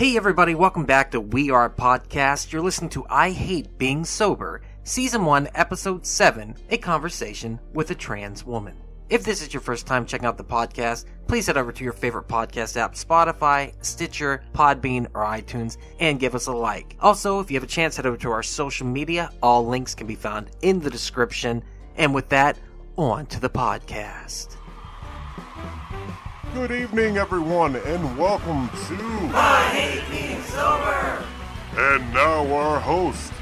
Hey everybody, welcome back to We Are Podcast. You're listening to I Hate Being Sober, Season 1, Episode 7, A Conversation with a Trans Woman. If this is your first time checking out the podcast, please head over to your favorite podcast app, Spotify, Stitcher, Podbean, or iTunes, and give us a like. Also, if you have a chance, head over to our social media. All links can be found in the description. And with that, on to the podcast. Good evening, everyone, and welcome to I Hate Being Sober! And now our host,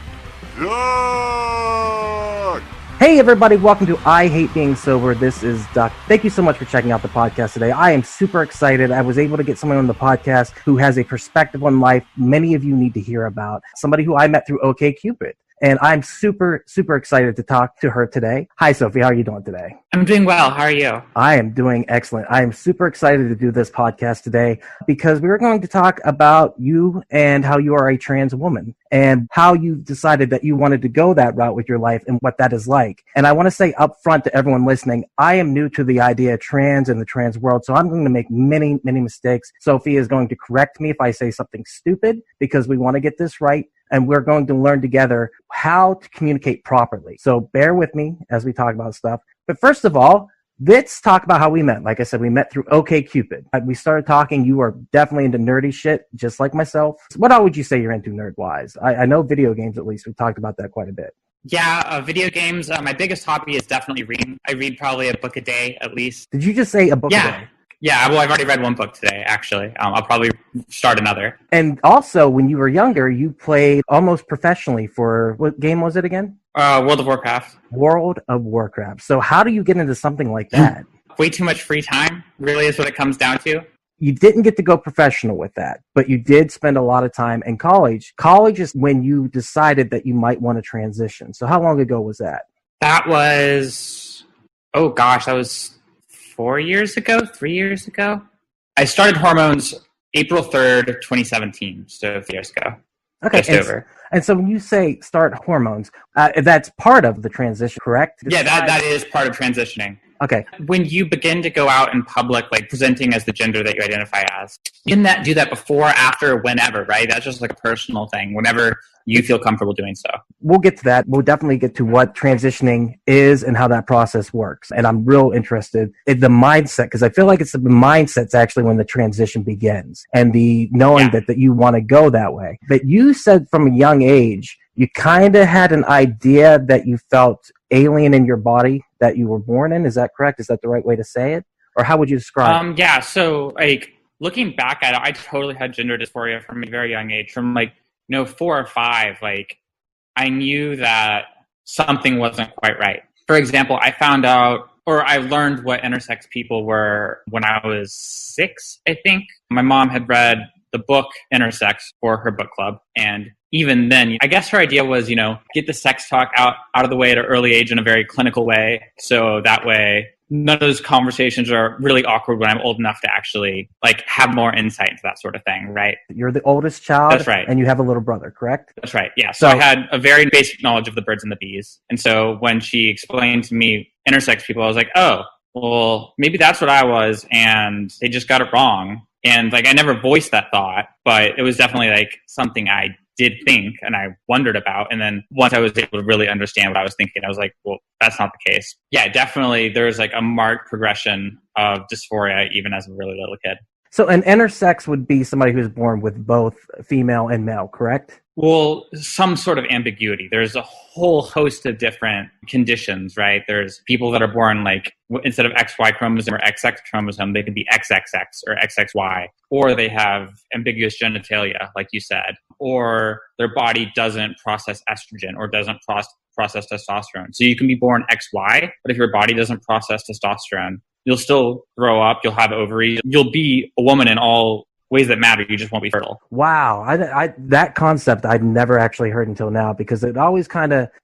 Doug! Hey everybody, welcome to I Hate Being Sober. This is Duck. Thank you so much for checking out the podcast today. I am super excited. I was able to get someone on the podcast who has a perspective on life many of you need to hear about. Somebody who I met through OkCupid. And I'm super, super excited to talk to her today. Hi, Sofie. How are you doing today? I'm doing well. How are you? I am doing excellent. I am super excited to do this podcast today because we are going to talk about you and how you are a trans woman and how you decided that you wanted to go that route with your life and what that is like. And I want to say up front to everyone listening, I am new to the idea of trans and the trans world, so I'm going to make many, many mistakes. Sofie is going to correct me if I say something stupid because we want to get this right. And we're going to learn together how to communicate properly. So bear with me as we talk about stuff. But first of all, let's talk about how we met. Like I said, we met through OkCupid. We started talking. You are definitely into nerdy shit, just like myself. What all would you say you're into nerd-wise? I know video games, at least. We talked about that quite a bit. Yeah, video games. My biggest hobby is definitely reading. I read probably a book a day, at least. Did you just say a book a day? Yeah, well, I've already read one book today, actually. I'll probably start another. And also, when you were younger, you played almost professionally for, what game was it again? World of Warcraft. World of Warcraft. So how do you get into something like that? Way too much free time, really is what it comes down to. You didn't get to go professional with that, but you did spend a lot of time in college. College is when you decided that you might want to transition. So how long ago was that? That was, that was 3 years ago. I started hormones April 3rd, 2017, so 3 years ago. Okay, just over. And so when you say start hormones, that's part of the transition, correct? Yeah, that is part of transitioning. Okay. When you begin to go out in public, like presenting as the gender that you identify as, you can do that before, after, whenever, right? That's just like a personal thing, whenever you feel comfortable doing so. We'll get to that. We'll definitely get to what transitioning is and how that process works. And I'm real interested in the mindset, because I feel like it's the mindset's actually when the transition begins and the knowing that you want to go that way. But you said from a young age, you kind of had an idea that you felt alien in your body that you were born in. Is that correct? Is that the right way to say it? Or how would you describe it? Yeah, so like looking back at it, I totally had gender dysphoria from a very young age. From 4 or 5, I knew that something wasn't quite right. For example, I found out, or I learned what intersex people were when I was 6, I think. My mom had read the book Intersex for her book club, and even then, I guess her idea was, get the sex talk out of the way at an early age in a very clinical way. So that way, none of those conversations are really awkward when I'm old enough to actually have more insight into that sort of thing, right? You're the oldest child. That's right. And you have a little brother, correct? That's right, yeah. So I had a very basic knowledge of the birds and the bees. And so when she explained to me intersex people, I was like, oh, well, maybe that's what I was, and they just got it wrong. And I never voiced that thought, but it was definitely something I did think and I wondered about. And then once I was able to really understand what I was thinking, I was like, well, that's not the case. Yeah, definitely there's a marked progression of dysphoria even as a really little kid. So an intersex would be somebody who's born with both female and male, correct? Well, some sort of ambiguity. There's a whole host of different conditions, right? There's people that are born instead of XY chromosome or XX chromosome, they could be XXX or XXY, or they have ambiguous genitalia, like you said, or their body doesn't process estrogen or doesn't process testosterone. So you can be born XY, but if your body doesn't process testosterone, you'll still grow up, you'll have ovaries, you'll be a woman in all ways that matter, you just won't be fertile. Wow, that concept I'd never actually heard until now, because it always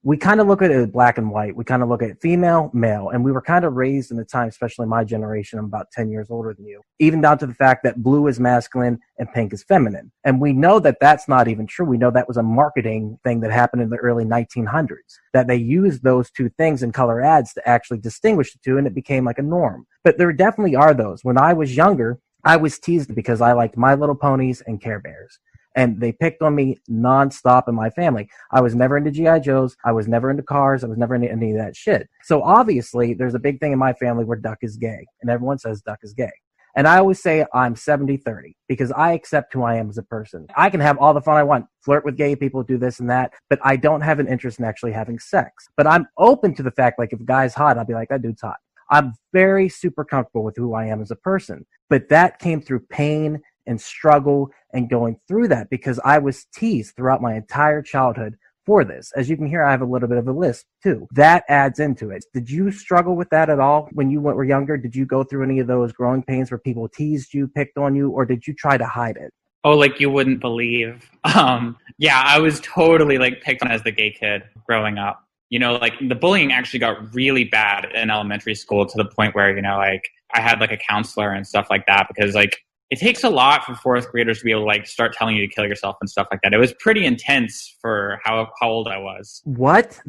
we look at it as black and white. We kind of look at female, male, and we were kind of raised in the time, especially my generation, I'm about 10 years older than you, even down to the fact that blue is masculine and pink is feminine. And we know that that's not even true. We know that was a marketing thing that happened in the early 1900s, that they used those two things in color ads to actually distinguish the two, and it became like a norm. But there definitely are those. When I was younger, I was teased because I liked My Little Ponies and Care Bears. And they picked on me nonstop in my family. I was never into G.I. Joes. I was never into cars. I was never into any of that shit. So obviously, there's a big thing in my family where Duck is gay. And everyone says Duck is gay. And I always say I'm 70-30 because I accept who I am as a person. I can have all the fun I want, flirt with gay people, do this and that, but I don't have an interest in actually having sex. But I'm open to the fact, like, if a guy's hot, I'll be like, that dude's hot. I'm very super comfortable with who I am as a person. But that came through pain and struggle and going through that because I was teased throughout my entire childhood for this. As you can hear, I have a little bit of a lisp too. That adds into it. Did you struggle with that at all when you were younger? Did you go through any of those growing pains where people teased you, picked on you, or did you try to hide it? Oh, like you wouldn't believe. Yeah, I was totally like picked on as the gay kid growing up. You know, like the bullying actually got really bad in elementary school to the point where, you know, like I had like a counselor and stuff like that because like it takes a lot for fourth graders to be able to like start telling you to kill yourself and stuff like that. It was pretty intense for how old I was. What?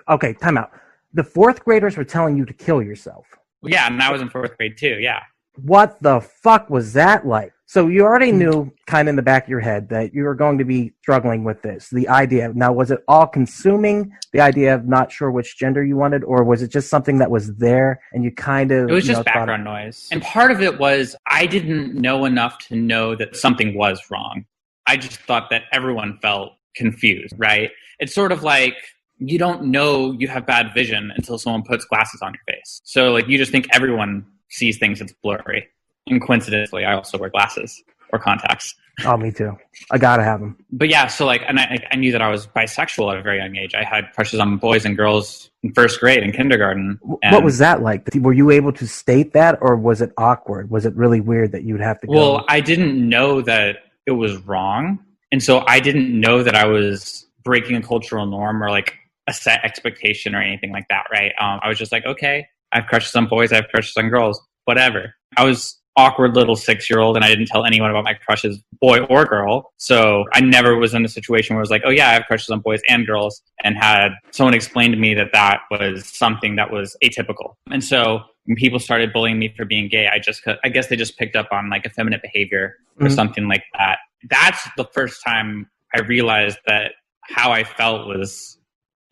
Okay, time out. The fourth graders were telling you to kill yourself. Yeah, and I was in fourth grade too, yeah. What the fuck was that like? So you already knew kind of in the back of your head that you were going to be struggling with this. The idea. Now, was it all consuming, the idea of not sure which gender you wanted, or was it just something that was there and you kind of... It was just background noise. And part of it was I didn't know enough to know that something was wrong. I just thought that everyone felt confused, right? It's sort of like you don't know you have bad vision until someone puts glasses on your face. So like you just think everyone sees things that's blurry. And coincidentally, I also wear glasses or contacts. Oh, me too. I gotta have them. But yeah, so like, and I knew that I was bisexual at a very young age. I had crushes on boys and girls in first grade and kindergarten. What was that like? Were you able to state that, or was it awkward? Was it really weird that you would have to go? Well, I didn't know that it was wrong. And so I didn't know that I was breaking a cultural norm or like a set expectation or anything like that, right? I was just like, okay, I have crushes on boys, I have crushes on girls, whatever. I was awkward little 6-year-old and I didn't tell anyone about my crushes, boy or girl. So I never was in a situation where I was like, oh yeah, I have crushes on boys and girls, and had someone explain to me that that was something that was atypical. And so when people started bullying me for being gay, I guess they just picked up on like effeminate behavior or something like that. That's the first time I realized that how I felt was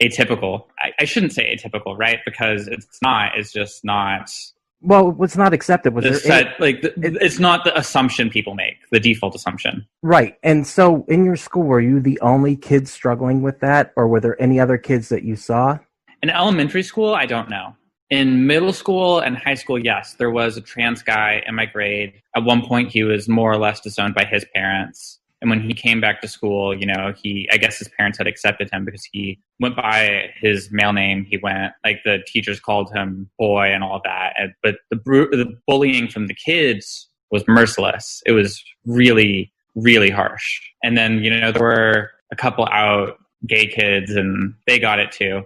atypical. I shouldn't say atypical, right? Because it's just not... Well, what's not accepted was it's not the assumption people make, the default assumption. Right. And so in your school, were you the only kid struggling with that, or were there any other kids that you saw? In elementary school, I don't know. In middle school and high school, yes, there was a trans guy in my grade. At one point, he was more or less disowned by his parents. And when he came back to school, you know, I guess his parents had accepted him because he went by his male name. He went, like, the teachers called him boy and all that. But the bullying from the kids was merciless. It was really, really harsh. And then, you know, there were a couple out gay kids and they got it too.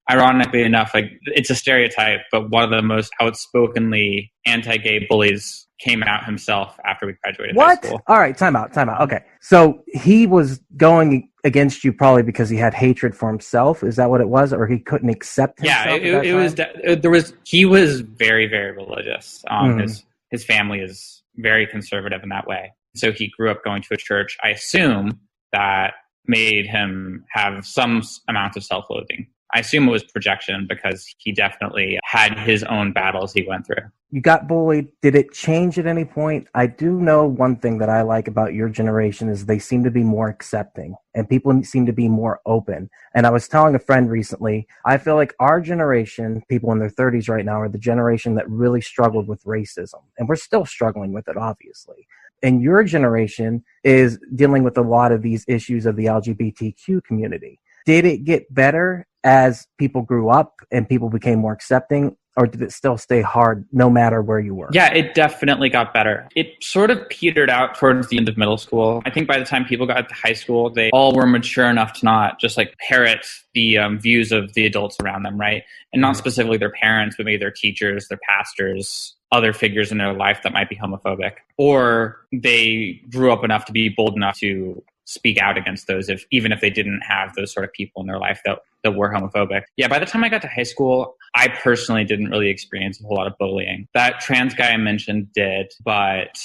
Ironically enough, like, it's a stereotype, but one of the most outspokenly anti-gay bullies came out himself after we graduated high school. All right, time out. Okay. So he was going against you probably because he had hatred for himself. Is that what it was? Or he couldn't accept himself? Yeah, he was very, very religious. His family is very conservative in that way. So he grew up going to a church, I assume, that made him have some amount of self-loathing. I assume it was projection because he definitely had his own battles he went through. You got bullied. Did it change at any point? I do know one thing that I like about your generation is they seem to be more accepting and people seem to be more open. And I was telling a friend recently, I feel like our generation, people in their 30s right now, are the generation that really struggled with racism. And we're still struggling with it, obviously. And your generation is dealing with a lot of these issues of the LGBTQ community. Did it get better as people grew up and people became more accepting, or did it still stay hard no matter where you were? Yeah, it definitely got better. It sort of petered out towards the end of middle school. I think by the time people got to high school, they all were mature enough to not just like parrot the views of the adults around them, right? And not specifically their parents, but maybe their teachers, their pastors, other figures in their life that might be homophobic. Or they grew up enough to be bold enough to speak out against those, even if they didn't have those sort of people in their life that were homophobic. Yeah, by the time I got to high school, I personally didn't really experience a whole lot of bullying. That trans guy I mentioned did, but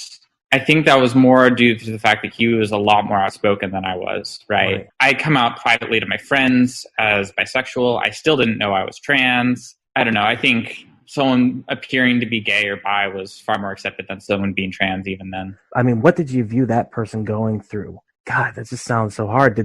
I think that was more due to the fact that he was a lot more outspoken than I was, right? I come out privately to my friends as bisexual. I still didn't know I was trans. I don't know. I think someone appearing to be gay or bi was far more accepted than someone being trans even then. I mean, what did you view that person going through? God, that just sounds so hard.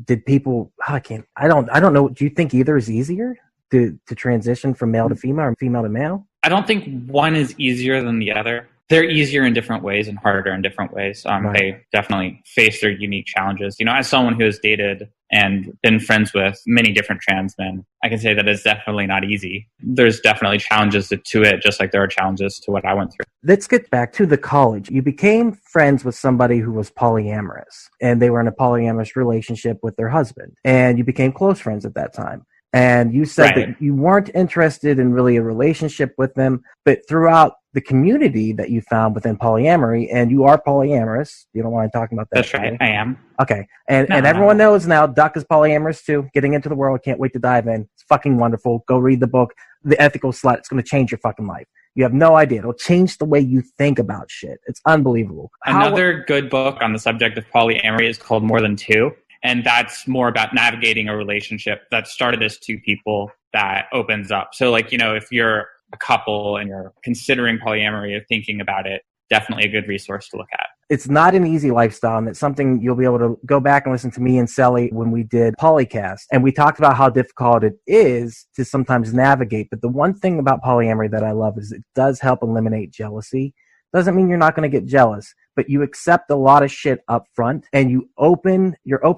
Did people, I don't know. Do you think either is easier to transition from male to female or female to male? I don't think one is easier than the other. They're easier in different ways and harder in different ways. Right. They definitely face their unique challenges. You know, as someone who has dated and been friends with many different trans men, I can say that it's definitely not easy. There's definitely challenges to it, just like there are challenges to what I went through. Let's get back to the college. You became friends with somebody who was polyamorous, and they were in a polyamorous relationship with their husband, and you became close friends at that time. And you said that you weren't interested in really a relationship with them, but throughout the community that you found within polyamory, and you are polyamorous. You don't want to talk about that. That's right. I am. Okay. And everyone knows now Duck is polyamorous too. Getting into the world. Can't wait to dive in. It's fucking wonderful. Go read the book, The Ethical Slut. It's going to change your fucking life. You have no idea. It'll change the way you think about shit. It's unbelievable. Another good book on the subject of polyamory is called More Than Two. And that's more about navigating a relationship that started as two people that opens up. So like, you know, if you're a couple and you're considering polyamory or thinking about it, definitely a good resource to look at. It's not an easy lifestyle, and it's something you'll be able to go back and listen to me and Sally when we did Horrocast. And we talked about how difficult it is to sometimes navigate. But the one thing about polyamory that I love is it does help eliminate jealousy. Doesn't mean you're not going to get jealous, but you accept a lot of shit up front and you're open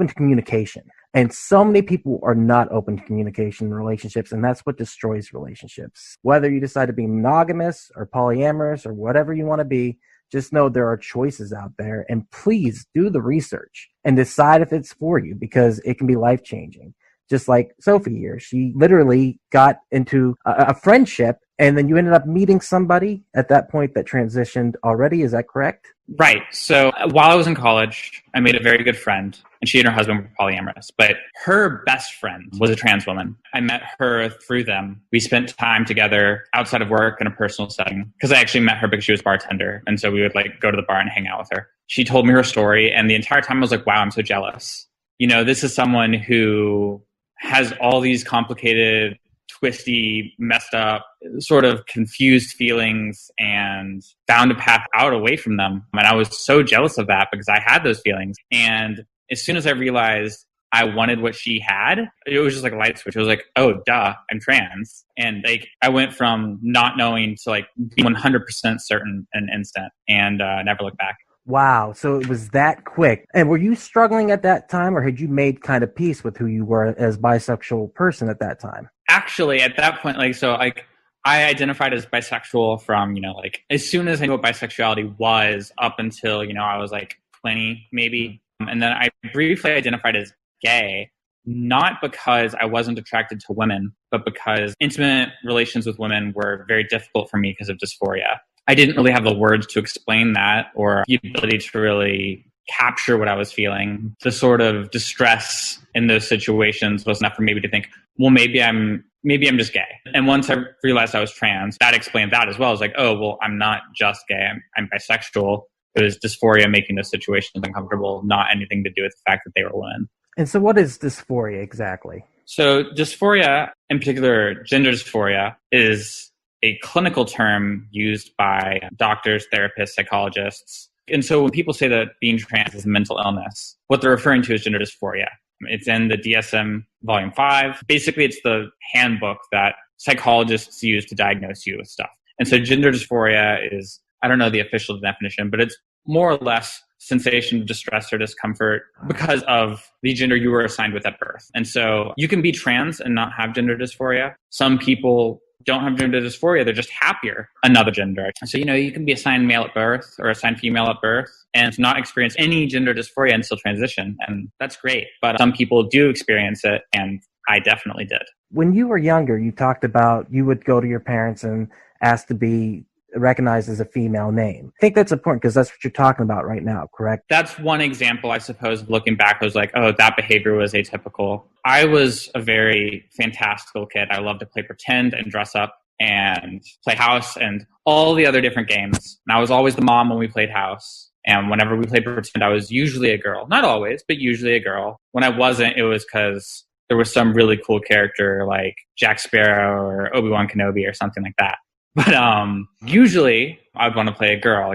to communication. And so many people are not open to communication in relationships, and that's what destroys relationships. Whether you decide to be monogamous or polyamorous or whatever you want to be, just know there are choices out there, and please do the research and decide if it's for you, because it can be life-changing. Just like Sofie here, she literally got into a friendship, and then you ended up meeting somebody at that point that transitioned already. Is that correct? Right. So while I was in college, I made a very good friend, and she and her husband were polyamorous. But her best friend was a trans woman. I met her through them. We spent time together outside of work in a personal setting, because I actually met her because she was a bartender. And so we would like go to the bar and hang out with her. She told me her story, and the entire time I was like, wow, I'm so jealous. You know, this is someone who has all these complicated, twisty, messed up, sort of confused feelings and found a path out away from them. And I was so jealous of that because I had those feelings. And as soon as I realized I wanted what she had, it was just like a light switch. It was like, oh, duh, I'm trans. And like, I went from not knowing to like being 100% certain in an instant and never looked back. Wow. So it was that quick. And were you struggling at that time, or had you made kind of peace with who you were as bisexual person at that time? Actually, at that point, like, so like I identified as bisexual from, you know, like as soon as I knew what bisexuality was up until, you know, I was like 20 maybe. And then I briefly identified as gay, not because I wasn't attracted to women, but because intimate relations with women were very difficult for me because of dysphoria. I didn't really have the words to explain that or the ability to really capture what I was feeling. The sort of distress in those situations was enough for me to think, well, maybe I'm just gay. And once I realized I was trans, that explained that as well. I was like, oh, well, I'm not just gay. I'm bisexual. It was dysphoria making those situations uncomfortable, not anything to do with the fact that they were women. And so what is dysphoria exactly? So dysphoria, in particular, gender dysphoria, is a clinical term used by doctors, therapists, psychologists. And so when people say that being trans is a mental illness, what they're referring to is gender dysphoria. It's in the DSM Volume 5. Basically, it's the handbook that psychologists use to diagnose you with stuff. And so gender dysphoria is, I don't know the official definition, but it's more or less sensation of distress or discomfort because of the gender you were assigned with at birth. And so you can be trans and not have gender dysphoria. Some people don't have gender dysphoria, they're just happier another gender. So, you know, you can be assigned male at birth or assigned female at birth and not experience any gender dysphoria until transition. And that's great. But some people do experience it, and I definitely did. When you were younger, you talked about you would go to your parents and ask to be recognized as a female name. I think that's important because that's what you're talking about right now, correct? That's one example, I suppose, of looking back. I was like, oh, that behavior was atypical. I was a very fantastical kid. I loved to play pretend and dress up and play house and all the other different games. And I was always the mom when we played house. And whenever we played pretend, I was usually a girl. Not always, but usually a girl. When I wasn't, it was because there was some really cool character like Jack Sparrow or Obi-Wan Kenobi or something like that. But usually I'd want to play a girl,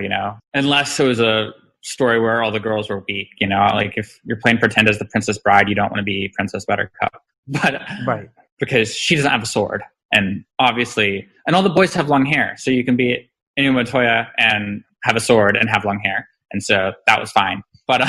unless it was a story where all the girls were weak, like if you're playing pretend as the Princess Bride, you don't want to be Princess Buttercup. But right. Because she doesn't have a sword. And obviously, and all the boys have long hair. So you can be Inigo Montoya and have a sword and have long hair. And so that was fine. But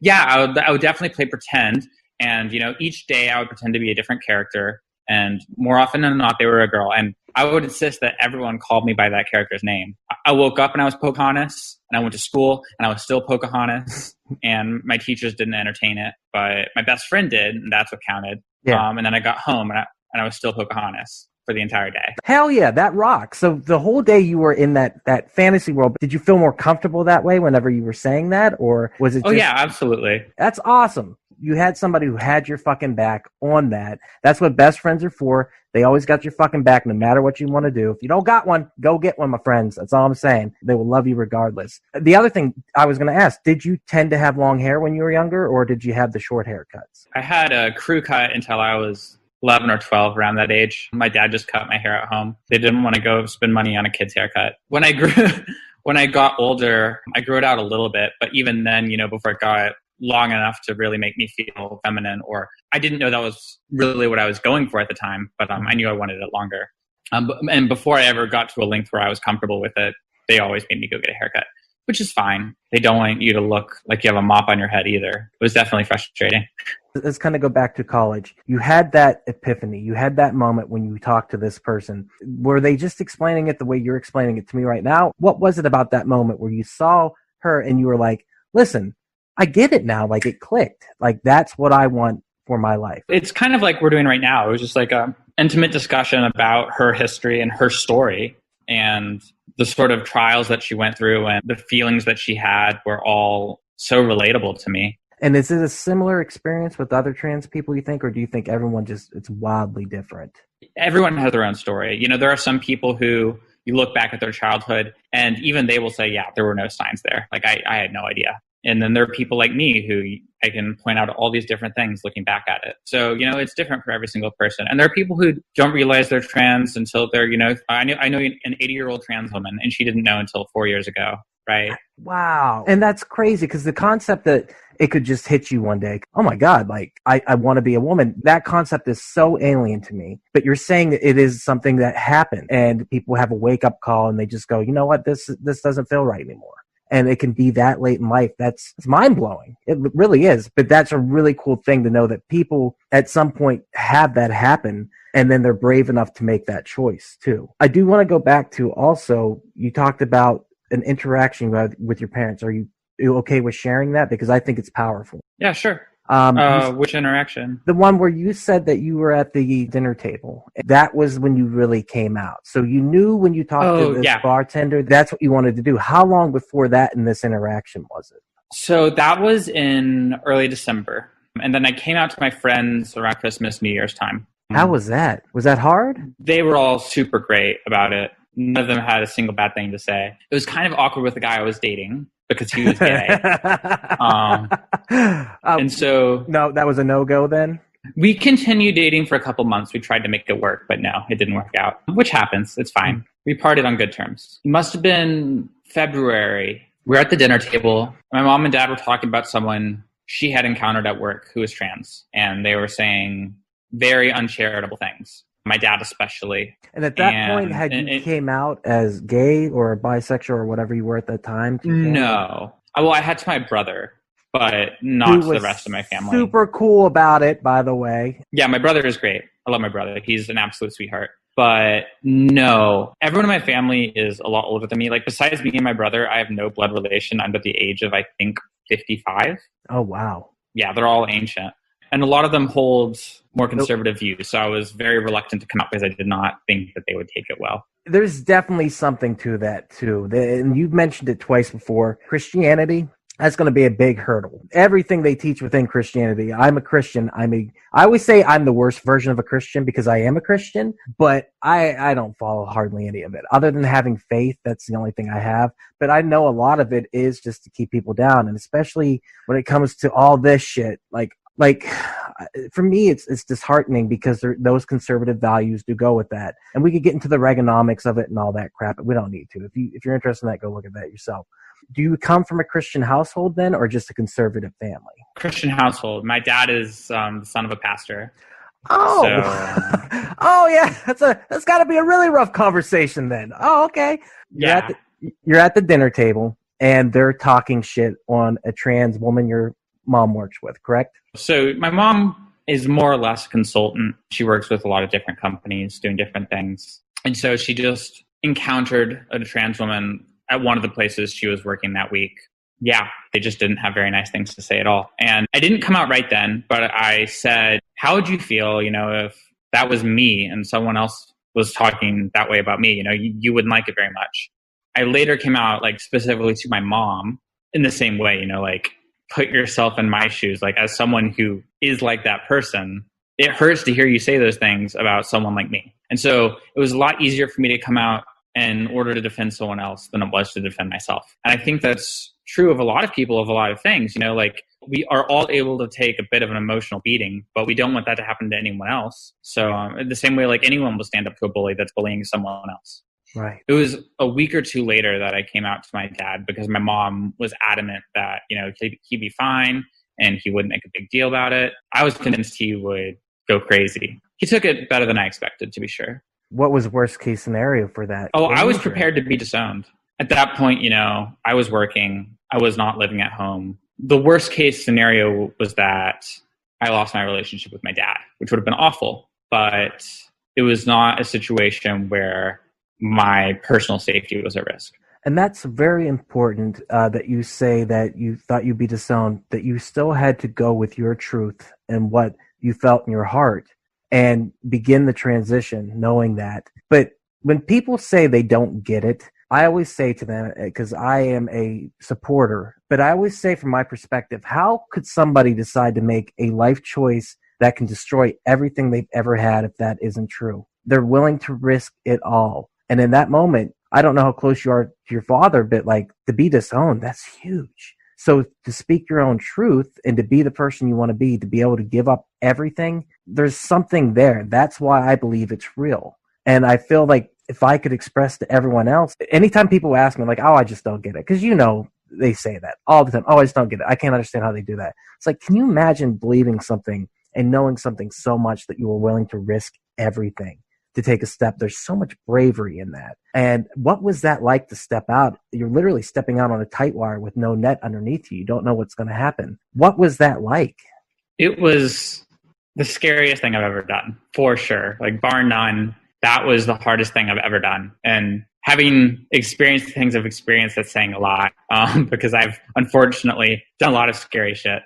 yeah, I would definitely play pretend. And, each day I would pretend to be a different character. And more often than not, they were a girl. And I would insist that everyone called me by that character's name. I woke up and I was Pocahontas, and I went to school and I was still Pocahontas, and my teachers didn't entertain it, but my best friend did, and that's what counted. Yeah. And then I got home and I was still Pocahontas for the entire day. Hell yeah, that rocks. So the whole day you were in that fantasy world, did you feel more comfortable that way whenever you were saying that, or was it just... Oh yeah, absolutely. That's awesome. You had somebody who had your fucking back on that. That's what best friends are for. They always got your fucking back no matter what you want to do. If you don't got one, go get one, my friends. That's all I'm saying. They will love you regardless. The other thing I was going to ask, did you tend to have long hair when you were younger, or did you have the short haircuts? I had a crew cut until I was 11 or 12, around that age. My dad just cut my hair at home. They didn't want to go spend money on a kid's haircut. When I got older, I grew it out a little bit, but even then, before it got long enough to really make me feel feminine, or I didn't know that was really what I was going for at the time, but I knew I wanted it longer. And before I ever got to a length where I was comfortable with it, they always made me go get a haircut, which is fine. They don't want you to look like you have a mop on your head either. It was definitely frustrating. Let's kind of go back to college. You had that epiphany. You had that moment when you talked to this person. Were they just explaining it the way you're explaining it to me right now? What was it about that moment where you saw her and you were like, listen, I get it now. Like, it clicked. Like, that's what I want for my life. It's kind of like we're doing right now. It was just like an intimate discussion about her history and her story, and the sort of trials that she went through and the feelings that she had were all so relatable to me. And is it a similar experience with other trans people, you think, or do you think everyone it's wildly different? Everyone has their own story. There are some people who you look back at their childhood and even they will say, yeah, there were no signs there. Like, I had no idea. And then there are people like me who I can point out all these different things looking back at it. So, it's different for every single person. And there are people who don't realize they're trans until they're, I know an 80-year-old trans woman, and she didn't know until 4 years ago, right? Wow. And that's crazy, because the concept that it could just hit you one day, oh my God, like, I want to be a woman. That concept is so alien to me. But you're saying that it is something that happened, and people have a wake-up call, and they just go, you know what, this doesn't feel right anymore. And it can be that late in life. It's mind-blowing. It really is. But that's a really cool thing to know, that people at some point have that happen, and then they're brave enough to make that choice too. I do want to go back to also, you talked about an interaction with your parents. Are you okay with sharing that? Because I think it's powerful. Yeah, sure. Which interaction? The one where you said that you were at the dinner table. That was when you really came out. So you knew when you talked to this bartender, that's what you wanted to do. How long before that in this interaction was it? So that was in early December. And then I came out to my friends around Christmas, New Year's time. How was that? Was that hard? They were all super great about it. None of them had a single bad thing to say. It was kind of awkward with the guy I was dating, because he was gay. And so... No, that was a no-go then? We continued dating for a couple months. We tried to make it work, but no, it didn't work out. Which happens. It's fine. We parted on good terms. It must have been February. We were at the dinner table. My mom and dad were talking about someone she had encountered at work who was trans. And they were saying very uncharitable things. My dad especially. And at that point, had you came out as gay or bisexual or whatever you were at that time? No. Well, I had to my brother, but not to the rest of my family. Super cool about it, by the way. Yeah, my brother is great. I love my brother. He's an absolute sweetheart. But no, everyone in my family is a lot older than me. Like, besides me and my brother, I have no blood relation under the age of, I think, 55. Oh, wow. Yeah, they're all ancient. And a lot of them hold more conservative views. So I was very reluctant to come out because I did not think that they would take it well. There's definitely something to that, too. And you've mentioned it twice before. Christianity, that's going to be a big hurdle. Everything they teach within Christianity, I'm a Christian. I always say I'm the worst version of a Christian because I am a Christian, but I don't follow hardly any of it. Other than having faith, that's the only thing I have. But I know a lot of it is just to keep people down, and especially when it comes to all this shit, like for me, it's disheartening because those conservative values do go with that. And we could get into the Reaganomics of it and all that crap, but we don't need to. If you're interested in that, go look at that yourself. Do you come from a Christian household then, or just a conservative family? Christian household. My dad is the son of a pastor. Oh, So, oh yeah, that's got to be a really rough conversation then. Oh, okay. You're at the dinner table, and they're talking shit on a trans woman your mom works with, correct? So my mom is more or less a consultant. She works with a lot of different companies doing different things. And so she just encountered a trans woman at one of the places she was working that week. Yeah, they just didn't have very nice things to say at all. And I didn't come out right then, but I said, how would you feel, if that was me and someone else was talking that way about me? You wouldn't like it very much. I later came out specifically to my mom in the same way, put yourself in my shoes, as someone who is like that person. It hurts to hear you say those things about someone like me. And so it was a lot easier for me to come out in order to defend someone else than it was to defend myself. And I think that's true of a lot of people, of a lot of things. We are all able to take a bit of an emotional beating, but we don't want that to happen to anyone else. So the same way, anyone will stand up to a bully that's bullying someone else. Right. It was a week or two later that I came out to my dad because my mom was adamant that, he'd be fine and he wouldn't make a big deal about it. I was convinced he would go crazy. He took it better than I expected, to be sure. What was worst case scenario for that? Oh, I was prepared to be disowned. At that point, I was working. I was not living at home. The worst case scenario was that I lost my relationship with my dad, which would have been awful. But it was not a situation where my personal safety was at risk. And that's very important that you say that you thought you'd be disowned, that you still had to go with your truth and what you felt in your heart and begin the transition knowing that. But when people say they don't get it, I always say to them, because I am a supporter, but I always say from my perspective, how could somebody decide to make a life choice that can destroy everything they've ever had if that isn't true? They're willing to risk it all. And in that moment, I don't know how close you are to your father, but to be disowned, that's huge. So to speak your own truth and to be the person you want to be able to give up everything, there's something there. That's why I believe it's real. And I feel like if I could express to everyone else, anytime people ask me oh, I just don't get it. Because they say that all the time. Oh, I just don't get it. I can't understand how they do that. It's can you imagine believing something and knowing something so much that you were willing to risk everything to take a step? There's so much bravery in that. And what was that like to step out? You're literally stepping out on a tight wire with no net underneath you. You don't know what's going to happen. What was that like? It was the scariest thing I've ever done, for sure. Bar none, that was the hardest thing I've ever done. And having experienced the things I've experienced, that's saying a lot because I've unfortunately done a lot of scary shit.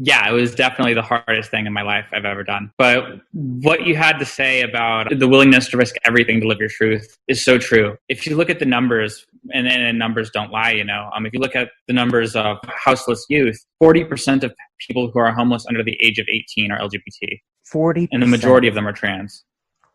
Yeah, it was definitely the hardest thing in my life I've ever done. But what you had to say about the willingness to risk everything to live your truth is so true. If you look at the numbers, and numbers don't lie, if you look at the numbers of houseless youth, 40% of people who are homeless under the age of 18 are LGBT. 40%? And the majority of them are trans.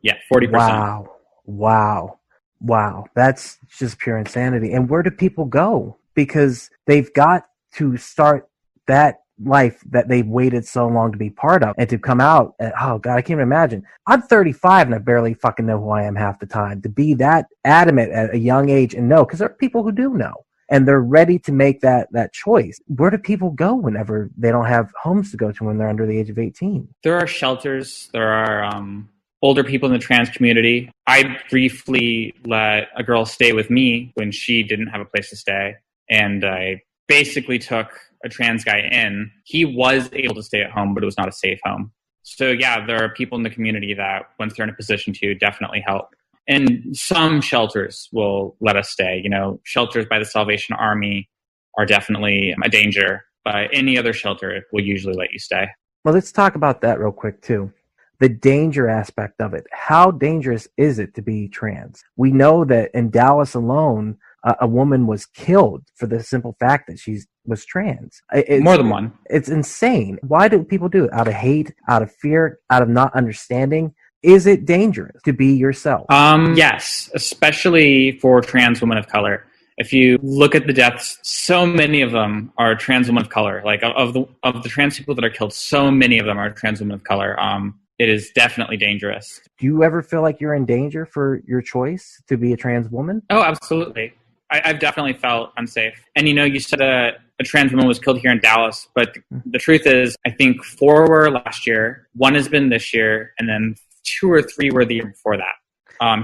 Yeah, 40%. Wow. That's just pure insanity. And where do people go? Because they've got to start that life that they've waited so long to be part of and to come out. Oh God, I can't even imagine. I'm 35 and I barely fucking know who I am half the time. To be that adamant at a young age and know, because there are people who do know and they're ready to make that choice. Where do people go whenever they don't have homes to go to when they're under the age of 18? There are shelters. There are older people in the trans community. I briefly let a girl stay with me when she didn't have a place to stay, and I basically took a trans guy in. He was able to stay at home, but it was not a safe home. So yeah, there are people in the community that, once they're in a position to, definitely help. And some shelters will let us stay. Shelters by the Salvation Army are definitely a danger, but any other shelter will usually let you stay. Well, let's talk about that real quick, too. The danger aspect of it. How dangerous is it to be trans? We know that in Dallas alone, a woman was killed for the simple fact that she was trans. More than one. It's insane. Why do people do it? Out of hate, out of fear, out of not understanding? Is it dangerous to be yourself? Yes, especially for trans women of color. If you look at the deaths, so many of them are trans women of color. Like of the trans people that are killed, so many of them are trans women of color. It is definitely dangerous. Do you ever feel like you're in danger for your choice to be a trans woman? Oh, absolutely. I've definitely felt unsafe. And you said a trans woman was killed here in Dallas, but the truth is, I think 4 were last year, 1 has been this year, and then 2 or 3 were the year before that.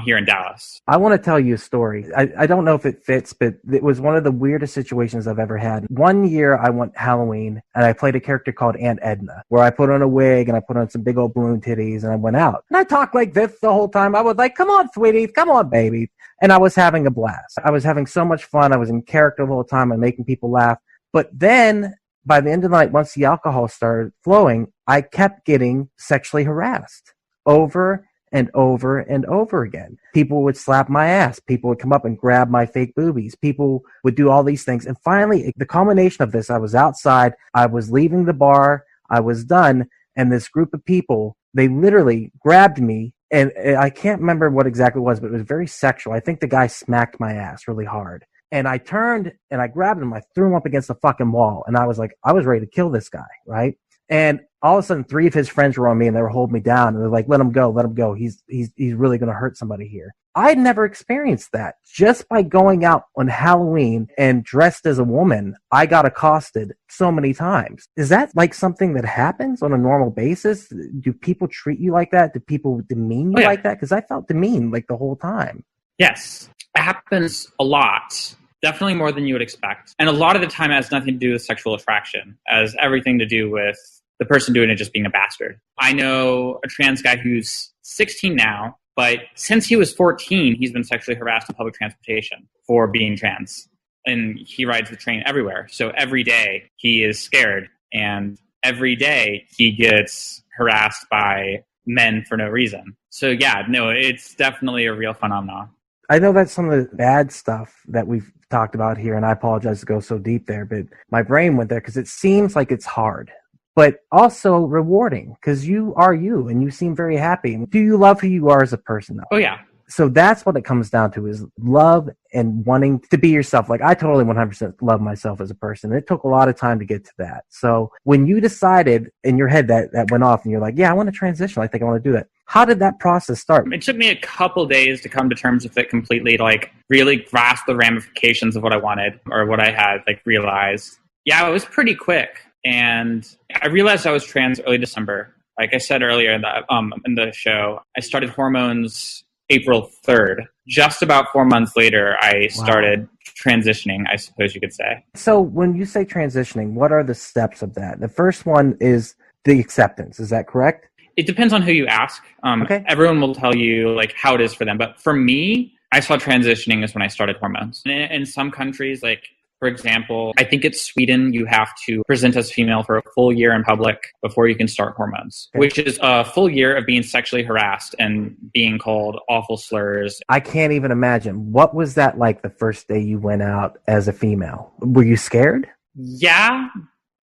Here in Dallas. I want to tell you a story. I don't know if it fits, but it was one of the weirdest situations I've ever had. One year I went Halloween and I played a character called Aunt Edna, where I put on a wig and I put on some big old balloon titties and I went out. And I talked like this the whole time. I was like, come on, sweetie, come on, baby. And I was having a blast. I was having so much fun. I was in character the whole time and making people laugh. But then by the end of the night, once the alcohol started flowing, I kept getting sexually harassed over and over and over again. People would slap my ass. People would come up and grab my fake boobies. People would do all these things. And finally, the culmination of this, I was outside. I was leaving the bar. I was done. And this group of people, they literally grabbed me. And I can't remember what exactly it was, but it was very sexual. I think the guy smacked my ass really hard. And I turned and I grabbed him. I threw him up against the fucking wall. And I was like, I was ready to kill this guy, right? And all of a sudden, 3 of his friends were on me, and they were holding me down. And they're like, "Let him go, let him go. He's really going to hurt somebody here." I'd never experienced that. Just by going out on Halloween and dressed as a woman, I got accosted so many times. Is that like something that happens on a normal basis? Do people treat you like that? Do people demean you like that? Because I felt demeaned like the whole time. Yes, it happens a lot. Definitely more than you would expect. And a lot of the time it has nothing to do with sexual attraction. It has everything to do with the person doing it just being a bastard. I know a trans guy who's 16 now, but since he was 14, he's been sexually harassed in public transportation for being trans. And he rides the train everywhere. So every day he is scared. And every day he gets harassed by men for no reason. So yeah, no, it's definitely a real phenomenon. I know that's some of the bad stuff that we've talked about here, and I apologize to go so deep there, but my brain went there because it seems like it's hard, but also rewarding because you are you and you seem very happy. Do you love who you are as a person, though? Oh, yeah. So that's what it comes down to is love and wanting to be yourself. Like I totally 100% love myself as a person. It took a lot of time to get to that. So when you decided in your head that went off and you're like, yeah, I want to transition. I think I want to do that. How did that process start? It took me a couple days to come to terms with it completely, to like really grasp the ramifications of what I wanted or what I had like realized. Yeah, it was pretty quick. And I realized I was trans early December. Like I said earlier in the show, I started hormones April 3rd. Just about 4 months later, I started transitioning, I suppose you could say. So when you say transitioning, what are the steps of that? The first one is the acceptance. Is that correct? It depends on who you ask. Okay. Everyone will tell you like how it is for them. But for me, I saw transitioning as when I started hormones. In some countries, like for example, I think it's Sweden, you have to present as female for a full year in public before you can start hormones, which is a full year of being sexually harassed and being called awful slurs. I can't even imagine. What was that like the first day you went out as a female? Were you scared? Yeah,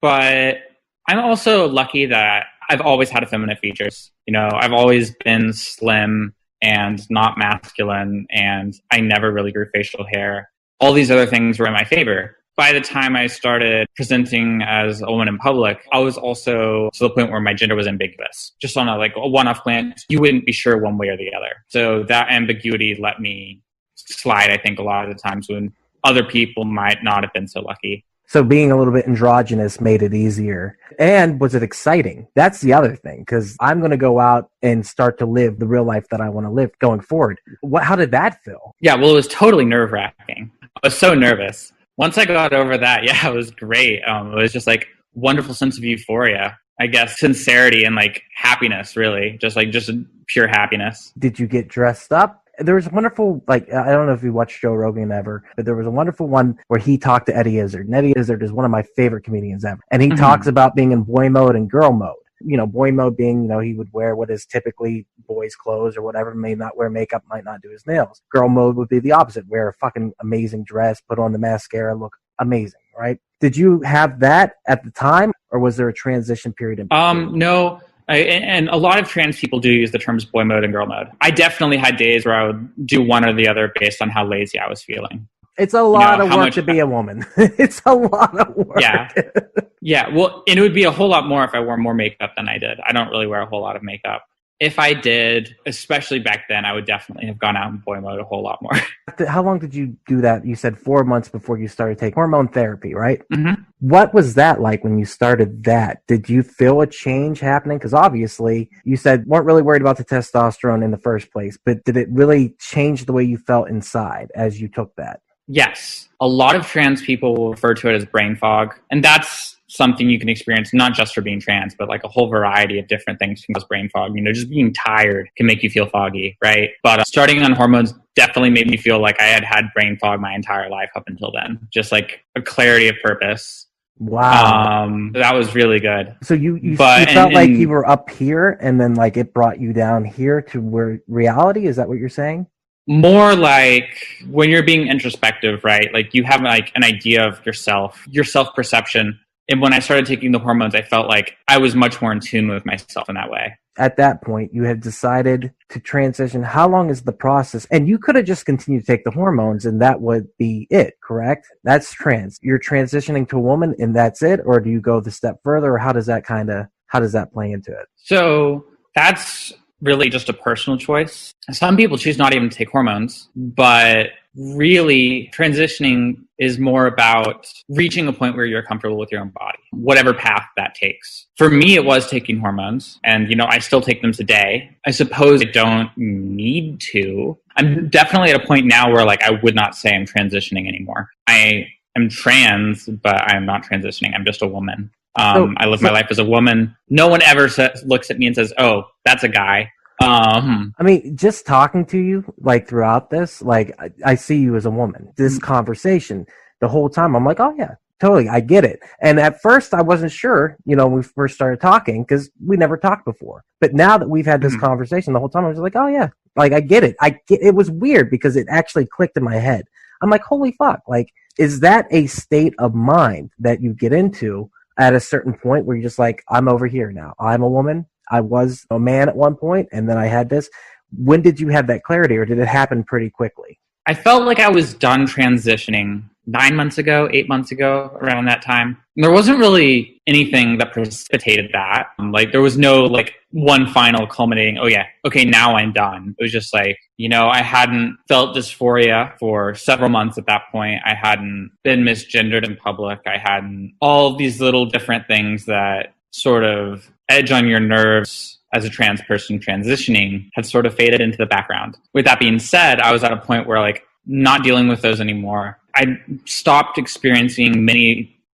but I'm also lucky that I've always had feminine features. You know, I've always been slim and not masculine, and I never really grew facial hair. All these other things were in my favor. By the time I started presenting as a woman in public, I was also to the point where my gender was ambiguous. Just on a one-off glance, you wouldn't be sure one way or the other. So that ambiguity let me slide, I think, a lot of the times when other people might not have been so lucky. So being a little bit androgynous made it easier. And was it exciting? That's the other thing, because I'm going to go out and start to live the real life that I want to live going forward. How did that feel? Yeah, well, it was totally nerve-wracking. I was so nervous. Once I got over that, yeah, it was great. It was just like wonderful sense of euphoria, I guess, sincerity and like happiness, really, just pure happiness. Did you get dressed up? There was a wonderful, I don't know if you watched Joe Rogan ever, but there was a wonderful one where he talked to Eddie Izzard. And Eddie Izzard is one of my favorite comedians ever. And he talks about being in boy mode and girl mode. boy mode being, he would wear what is typically boys' clothes or whatever, may not wear makeup, might not do his nails. Girl mode would be the opposite, wear a fucking amazing dress, put on the mascara, look amazing, right? Did you have that at the time, or was there a transition period in between? No. And a lot of trans people do use the terms boy mode and girl mode. I definitely had days where I would do one or the other based on how lazy I was feeling. It's a lot of work to be a woman. It's a lot of work. Yeah. Yeah. Well, and it would be a whole lot more if I wore more makeup than I did. I don't really wear a whole lot of makeup. If I did, especially back then, I would definitely have gone out in boy mode a whole lot more. How long did you do that? You said 4 months before you started taking hormone therapy, right? Mm-hmm. What was that like when you started that? Did you feel a change happening? Because obviously you said weren't really worried about the testosterone in the first place, but did it really change the way you felt inside as you took that? Yes. A lot of trans people will refer to it as brain fog. And that's something you can experience not just for being trans, but like a whole variety of different things can cause brain fog. Just being tired can make you feel foggy, right? But starting on hormones definitely made me feel like I had brain fog my entire life up until then. Just like a clarity of purpose. Wow. That was really good. So you felt like you were up here and then like it brought you down here to where reality? Is that what you're saying? More like when you're being introspective, right? Like you have like an idea of yourself, your self-perception. And when I started taking the hormones, I felt like I was much more in tune with myself in that way. At that point, you had decided to transition. How long is the process? And you could have just continued to take the hormones and that would be it, correct? That's trans. You're transitioning to a woman and that's it? Or do you go the step further? Or how does that play into it? So that's really just a personal choice. Some people choose not even to take hormones, but really transitioning is more about reaching a point where you're comfortable with your own body, whatever path that takes. For me, it was taking hormones, and I still take them today. I suppose I don't need to. I'm definitely at a point now where like I would not say I'm transitioning anymore. I am trans, but I'm not transitioning. I'm just a woman. I live my life as a woman. No one ever looks at me and says, "Oh, that's a guy." I mean, just talking to you, like throughout this, like I see you as a woman. This conversation, the whole time, I'm like, oh yeah, totally, I get it. And at first, I wasn't sure, when we first started talking, because we never talked before. But now that we've had this conversation, the whole time, I was like, oh yeah, like I get it. It was weird because it actually clicked in my head. I'm like, holy fuck, like, is that a state of mind that you get into at a certain point where you're just like, I'm over here now. I'm a woman. I was a man at one point, and then I had this. When did you have that clarity, or did it happen pretty quickly? I felt like I was done transitioning 9 months ago, 8 months ago, around that time. And there wasn't really anything that precipitated that. Like, there was no, like, one final culminating, oh yeah, okay, now I'm done. It was just like, I hadn't felt dysphoria for several months at that point. I hadn't been misgendered in public. I hadn't all these little different things that sort of edge on your nerves as a trans person transitioning had sort of faded into the background. With that being said, I was at a point where like not dealing with those anymore. I stopped experiencing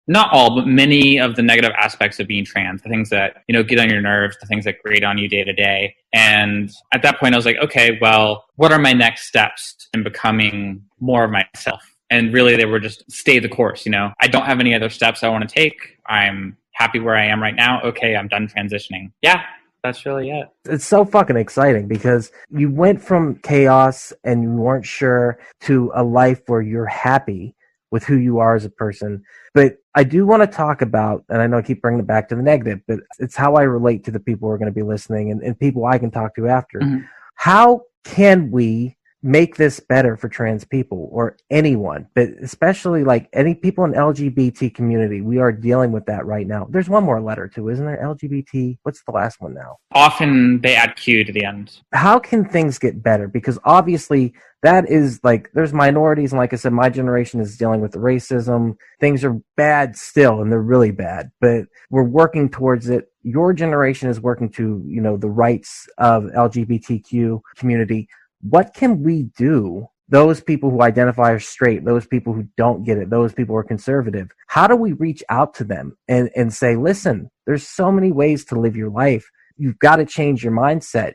not all, but many of the negative aspects of being trans, the things that, get on your nerves, the things that grate on you day to day. And at that point I was like, okay, well, what are my next steps in becoming more of myself? And really they were just stay the course. I don't have any other steps I want to take. I'm happy where I am right now. Okay, I'm done transitioning. Yeah, that's really it. It's so fucking exciting because you went from chaos and you weren't sure to a life where you're happy with who you are as a person. But I do want to talk about, and I know I keep bringing it back to the negative, but it's how I relate to the people who are going to be listening and people I can talk to after. Mm-hmm. How can we make this better for trans people or anyone, but especially like any people in LGBT community? We are dealing with that right now. There's one more letter too, isn't there? LGBT. What's the last one now? Often they add Q to the end. How can things get better? Because obviously that is like, there's minorities. And like I said, my generation is dealing with the racism. Things are bad still, and they're really bad, but we're working towards it. Your generation is working to, the rights of LGBTQ community. What can we do? Those people who identify as straight, those people who don't get it, those people who are conservative, how do we reach out to them and say, listen, there's so many ways to live your life. You've got to change your mindset.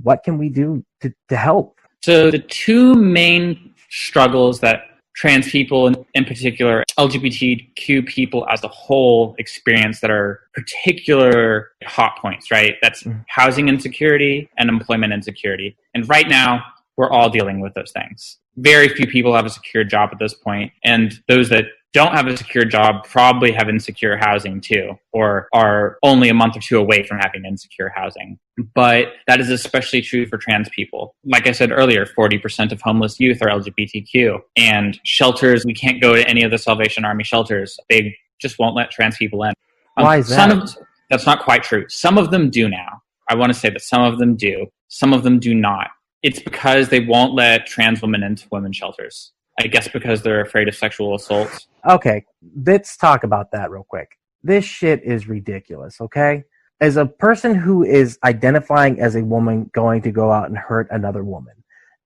What can we do to help? So the two main struggles that trans people, in particular, LGBTQ people as a whole, experience that are particular hot points, right? That's housing insecurity and employment insecurity. And right now, we're all dealing with those things. Very few people have a secure job at this point, and those that don't have a secure job probably have insecure housing too, or are only a month or two away from having insecure housing. But that is especially true for trans people. Like I said earlier, 40% of homeless youth are LGBTQ, and shelters, we can't go to any of the Salvation Army shelters. They just won't let trans people in. Why is that? That's not quite true. Some of them do now. I want to say that some of them do. Some of them do not. It's because they won't let trans women into women's shelters. I guess because they're afraid of sexual assault. Okay, let's talk about that real quick. This shit is ridiculous, okay? As a person who is identifying as a woman going to go out and hurt another woman,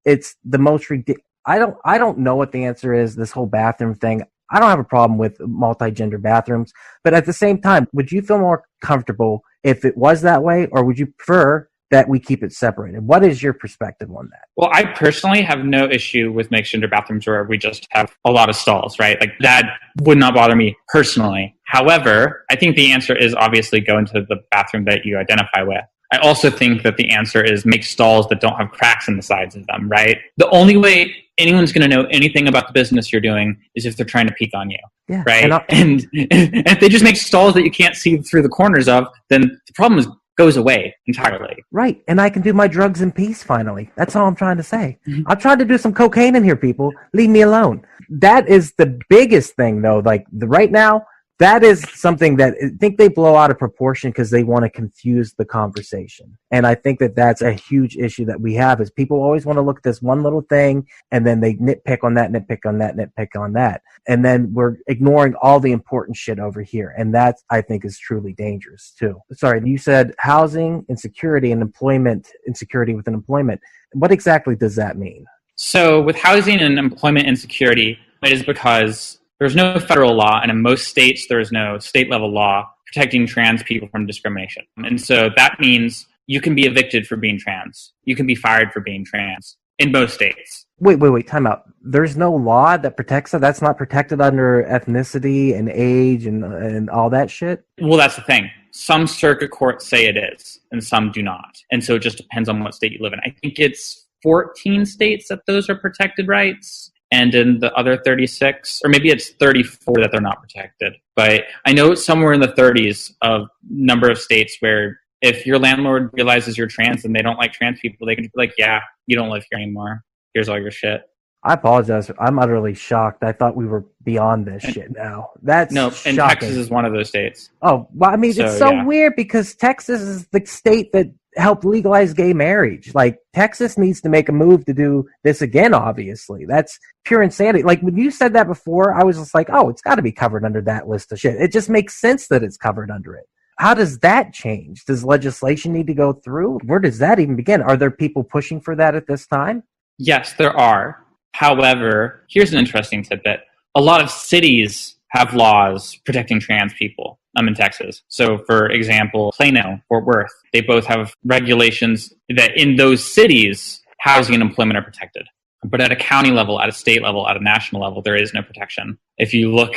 it's the most ridiculous. I don't know what the answer is, this whole bathroom thing. I don't have a problem with multi-gender bathrooms, but at the same time, would you feel more comfortable if it was that way, or would you prefer that we keep it separated? What is your perspective on that? Well, I personally have no issue with mixed gender bathrooms where we just have a lot of stalls, right? Like that would not bother me personally. However, I think the answer is obviously go into the bathroom that you identify with. I also think that the answer is make stalls that don't have cracks in the sides of them, right? The only way anyone's going to know anything about the business you're doing is if they're trying to peek on you, Yeah, right? And if they just make stalls that you can't see through the corners of, then the problem goes away entirely. Right, and I can do my drugs in peace finally. That's all I'm trying to say. I'm trying to do some cocaine in here, people. Leave me alone. That is the biggest thing, though. Like, right now, that is something that I think they blow out of proportion because they want to confuse the conversation. And I think that that's a huge issue that we have is people always want to look at this one little thing and then they nitpick on that, nitpick on that, nitpick on that. And then we're ignoring all the important shit over here. And that, I think, is truly dangerous, too. Sorry, you said housing insecurity and employment insecurity within employment. What exactly does that mean? So with housing and employment insecurity, it is because there's no federal law, and in most states, there is no state-level law protecting trans people from discrimination. And so that means you can be evicted for being trans. You can be fired for being trans in most states. Wait, time out. There's no law that protects that? That's not protected under ethnicity and age and all that shit? Well, that's the thing. Some circuit courts say it is, and some do not. And so it just depends on what state you live in. I think it's 14 states that those are protected rights. And in the other 36, or maybe it's 34 that they're not protected. But I know it's somewhere in the 30s of number of states where if your landlord realizes you're trans and they don't like trans people, they can just be like, yeah, you don't live here anymore. Here's all your shit. I apologize. I'm utterly shocked. I thought we were beyond this shit now. That's no, shocking. And Texas is one of those states. Oh, well, I mean, it's so weird because Texas is the state that helped legalize gay marriage. Like, Texas needs to make a move to do this again, obviously. That's pure insanity. Like, when you said that before, I was just like, oh, it's got to be covered under that list of shit. It just makes sense that it's covered under it. How does that change? Does legislation need to go through? Where does that even begin? Are there people pushing for that at this time? Yes, there are. However, here's an interesting tidbit. A lot of cities have laws protecting trans people in Texas. So, for example, Plano, Fort Worth, they both have regulations that in those cities, housing and employment are protected. But at a county level, at a state level, at a national level, there is no protection. If you look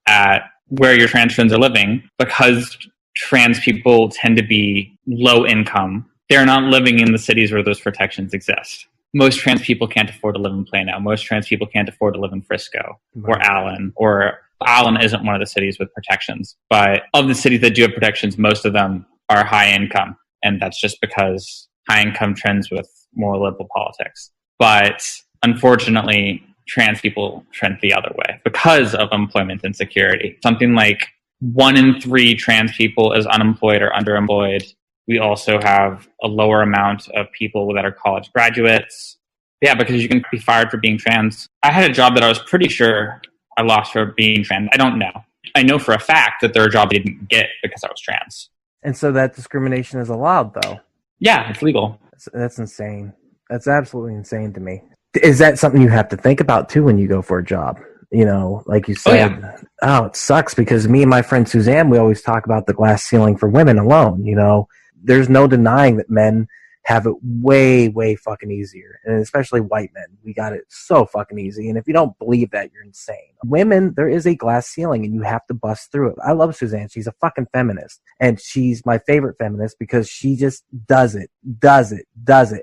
at where your trans friends are living, because trans people tend to be low income, they're not living in the cities where those protections exist. Most trans people can't afford to live in Plano. Most trans people can't afford to live in Frisco or Allen. Or Allen isn't one of the cities with protections. But of the cities that do have protections, most of them are high income. And that's just because high income trends with more liberal politics. But unfortunately, trans people trend the other way because of employment insecurity. Something like 1 in 3 trans people is unemployed or underemployed. We also have a lower amount of people that are college graduates. Yeah, because you can be fired for being trans. I had a job that I was pretty sure I lost for being trans. I don't know. I know for a fact that there are jobs I didn't get because I was trans. And so that discrimination is allowed, though? Yeah, it's legal. That's insane. That's absolutely insane to me. Is that something you have to think about, too, when you go for a job? You know, like you said, oh, it sucks because me and my friend Suzanne, we always talk about the glass ceiling for women alone, you know. There's no denying that men have it way, way fucking easier. And especially white men. We got it so fucking easy. And if you don't believe that, you're insane. Women, there is a glass ceiling and you have to bust through it. I love Suzanne. She's a fucking feminist. And she's my favorite feminist because she just does it,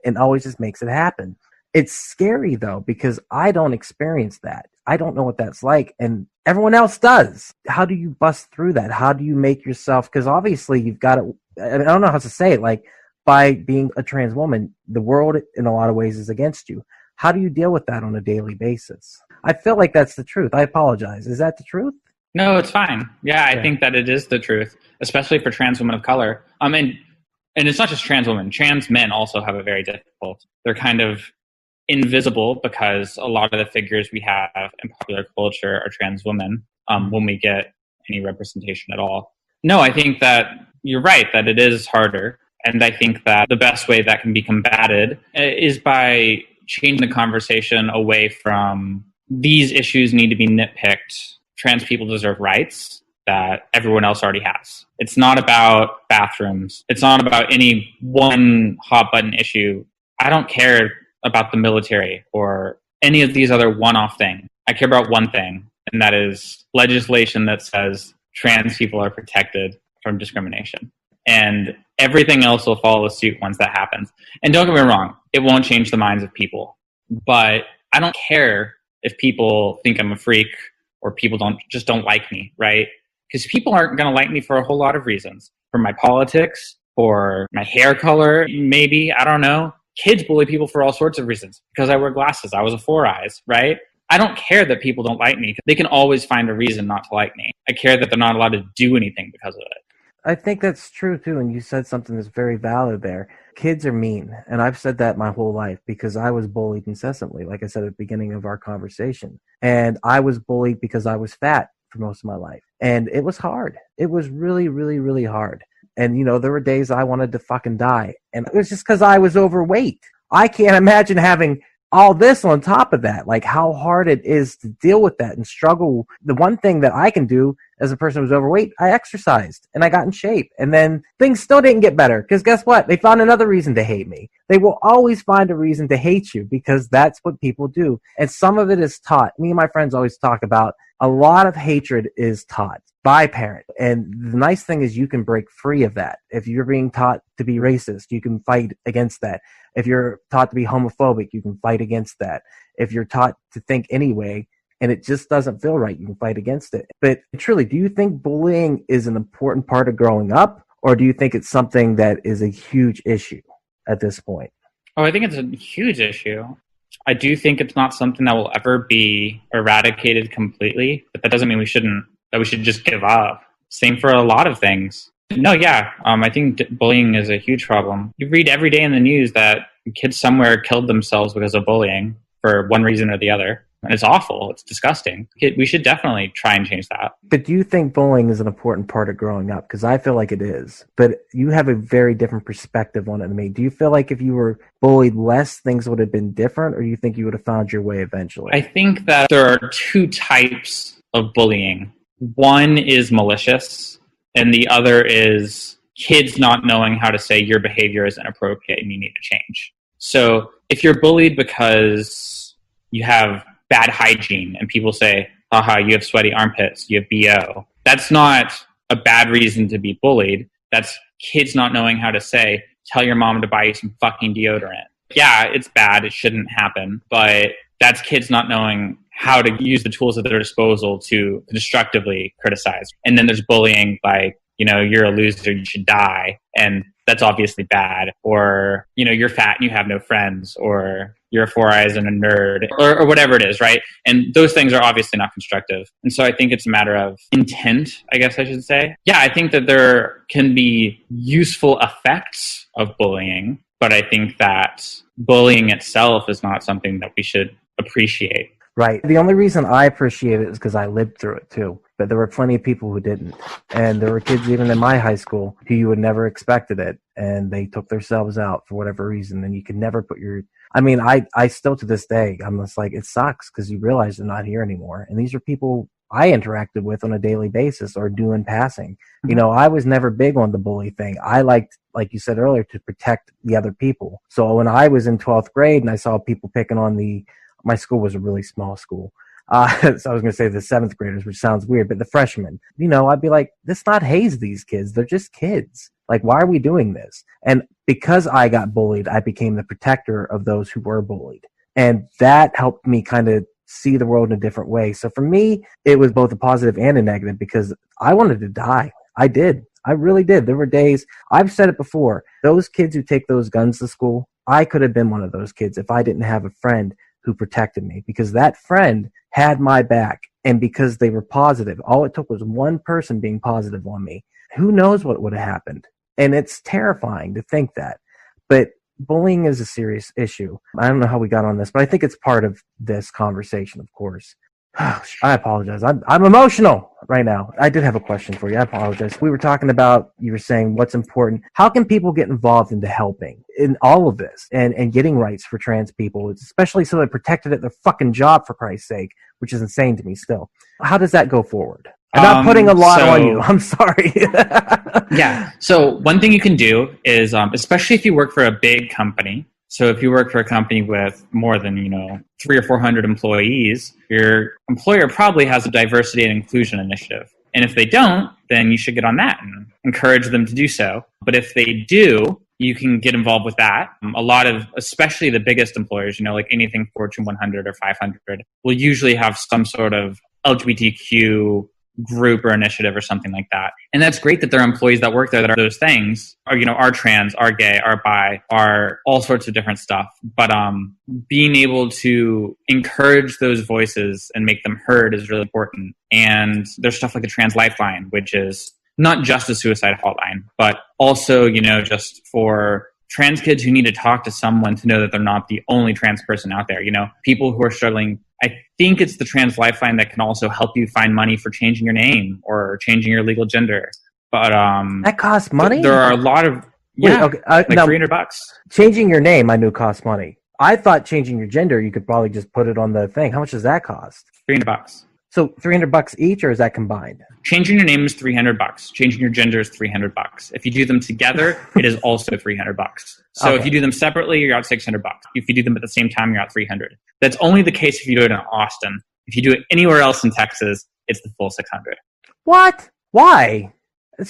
and always just makes it happen. It's scary though, because I don't experience that. I don't know what that's like, and everyone else does. How do you bust through that? How do you make yourself, because obviously you've got to, I don't know how to say it, like by being a trans woman, the world in a lot of ways is against you. How do you deal with that on a daily basis? I feel like that's the truth. I apologize. Is that the truth? No, it's fine. Yeah, I think that it is the truth, especially for trans women of color. And it's not just trans women. Trans men also have it very difficult. They're kind of invisible because a lot of the figures we have in popular culture are trans women when we get any representation at all. No, I think that you're right, that it is harder. And I think that the best way that can be combated is by changing the conversation away from these issues need to be nitpicked. Trans people deserve rights that everyone else already has. It's not about bathrooms. It's not about any one hot button issue. I don't care about the military or any of these other one-off things. I care about one thing, and that is legislation that says trans people are protected from discrimination. And everything else will follow suit once that happens. And don't get me wrong, it won't change the minds of people. But I don't care if people think I'm a freak or people don't like me, right? Because people aren't going to like me for a whole lot of reasons. For my politics, for my hair color, maybe, I don't know. Kids bully people for all sorts of reasons. Because I wear glasses, I was a Four Eyes, right? I don't care that people don't like me. They can always find a reason not to like me. I care that they're not allowed to do anything because of it. I think that's true too, and you said something that's very valid there. Kids are mean, and I've said that my whole life because I was bullied incessantly, like I said at the beginning of our conversation. And I was bullied because I was fat for most of my life. And it was hard. It was really, really, really hard. And, you know, there were days I wanted to fucking die. And it was just because I was overweight. I can't imagine having all this on top of that, like how hard it is to deal with that and struggle. The one thing that I can do as a person who's overweight, I exercised and I got in shape. And then things still didn't get better because guess what? They found another reason to hate me. They will always find a reason to hate you because that's what people do. And some of it is taught. Me and my friends always talk about a lot of hatred is taught by parents. And the nice thing is you can break free of that. If you're being taught to be racist, you can fight against that. If you're taught to be homophobic, you can fight against that. If you're taught to think anyway, and it just doesn't feel right, you can fight against it. But truly, do you think bullying is an important part of growing up, or do you think it's something that is a huge issue at this point? Oh, I think it's a huge issue. I do think it's not something that will ever be eradicated completely, but that doesn't mean we should just give up. Same for a lot of things. No, yeah, I think bullying is a huge problem. You read every day in the news that kids somewhere killed themselves because of bullying for one reason or the other. And it's awful. It's disgusting. We should definitely try and change that. But do you think bullying is an important part of growing up? Because I feel like it is. But you have a very different perspective on it than me. Do you feel like if you were bullied less, things would have been different? Or do you think you would have found your way eventually? I think that there are two types of bullying. One is malicious, and the other is kids not knowing how to say your behavior is inappropriate and you need to change. So if you're bullied because you have bad hygiene and people say, haha, you have sweaty armpits, you have BO. That's not a bad reason to be bullied. That's kids not knowing how to say, tell your mom to buy you some fucking deodorant. Yeah, it's bad. It shouldn't happen. But that's kids not knowing how to use the tools at their disposal to constructively criticize. And then there's bullying like, you're a loser, you should die. And that's obviously bad. Or, you're fat and you have no friends. Or you're a Four Eyes and a nerd. Or whatever it is, right? And those things are obviously not constructive. And so I think it's a matter of intent, I guess I should say. Yeah, I think that there can be useful effects of bullying. But I think that bullying itself is not something that we should appreciate. Right. The only reason I appreciate it is because I lived through it too. But there were plenty of people who didn't. And there were kids even in my high school who you would never expected it. And they took themselves out for whatever reason. And you can never put I still to this day, I'm just like, it sucks because you realize they're not here anymore. And these are people I interacted with on a daily basis or do in passing. Mm-hmm. You know, I was never big on the bully thing. I liked, like you said earlier, to protect the other people. So when I was in 12th grade and I saw people picking on my school was a really small school. So I was going to say the 7th graders, which sounds weird, but the freshmen, you know, I'd be like, let's not haze these kids. They're just kids. Like, why are we doing this? And because I got bullied, I became the protector of those who were bullied. And that helped me kind of see the world in a different way. So for me, it was both a positive and a negative because I wanted to die. I did. I really did. There were days, I've said it before, those kids who take those guns to school, I could have been one of those kids if I didn't have a friend who protected me, because that friend had my back, and because they were positive. All it took was one person being positive on me. Who knows what would have happened? And it's terrifying to think that. But bullying is a serious issue. I don't know how we got on this, but I think it's part of this conversation, of course. I apologize. I'm emotional right now. I did have a question for you. I apologize. We were talking about, you were saying what's important. How can people get involved into helping in all of this and getting rights for trans people, especially so they're protected at their fucking job, for Christ's sake, which is insane to me still. How does that go forward? I'm not putting a lot on you. I'm sorry. Yeah. So one thing you can do is, especially if you work for a big company, so if you work for a company with more than, 300 or 400 employees, your employer probably has a diversity and inclusion initiative. And if they don't, then you should get on that and encourage them to do so. But if they do, you can get involved with that. A lot of, especially the biggest employers, like anything Fortune 100 or 500, will usually have some sort of LGBTQ group or initiative or something like that. And that's great that there are employees that work there that are those things, or, are trans, are gay, are bi, are all sorts of different stuff. But being able to encourage those voices and make them heard is really important. And there's stuff like the Trans Lifeline, which is not just a suicide hotline, but also, just for trans kids who need to talk to someone to know that they're not the only trans person out there. People who are struggling. I think it's the Trans Lifeline that can also help you find money for changing your name or changing your legal gender. But that costs money. There are a lot of okay. Like now, $300. Changing your name, I knew cost money. I thought changing your gender, you could probably just put it on the thing. How much does that cost? $300. So $300 each, or is that combined? Changing your name is $300. Changing your gender is $300. If you do them together, it is also $300. So Okay. if you do them separately, you're out $600. If you do them at the same time, you're out $300. That's only the case if you do it in Austin. If you do it anywhere else in Texas, it's the full $600. What? Why?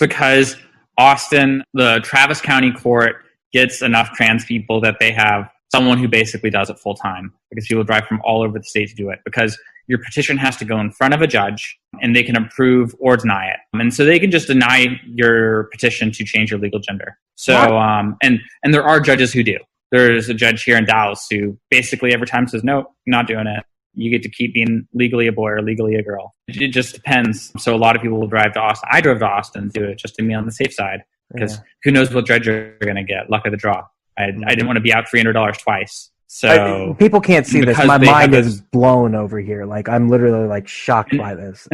Because Austin, the Travis County Court gets enough trans people that they have someone who basically does it full time, because people drive from all over the state to do it, because your petition has to go in front of a judge and they can approve or deny it. And so they can just deny your petition to change your legal gender. So, and there are judges who do. There's a judge here in Dallas who basically every time says, no, you're not doing it. You get to keep being legally a boy or legally a girl. It just depends. So a lot of people will drive to Austin. I drove to Austin to do it just to be on the safe side, because who knows what judge you're going to get. Luck of the draw. I didn't want to be out $300 twice. So people can't see this. because My they mind have is blown over here. Like, I'm literally like shocked by this.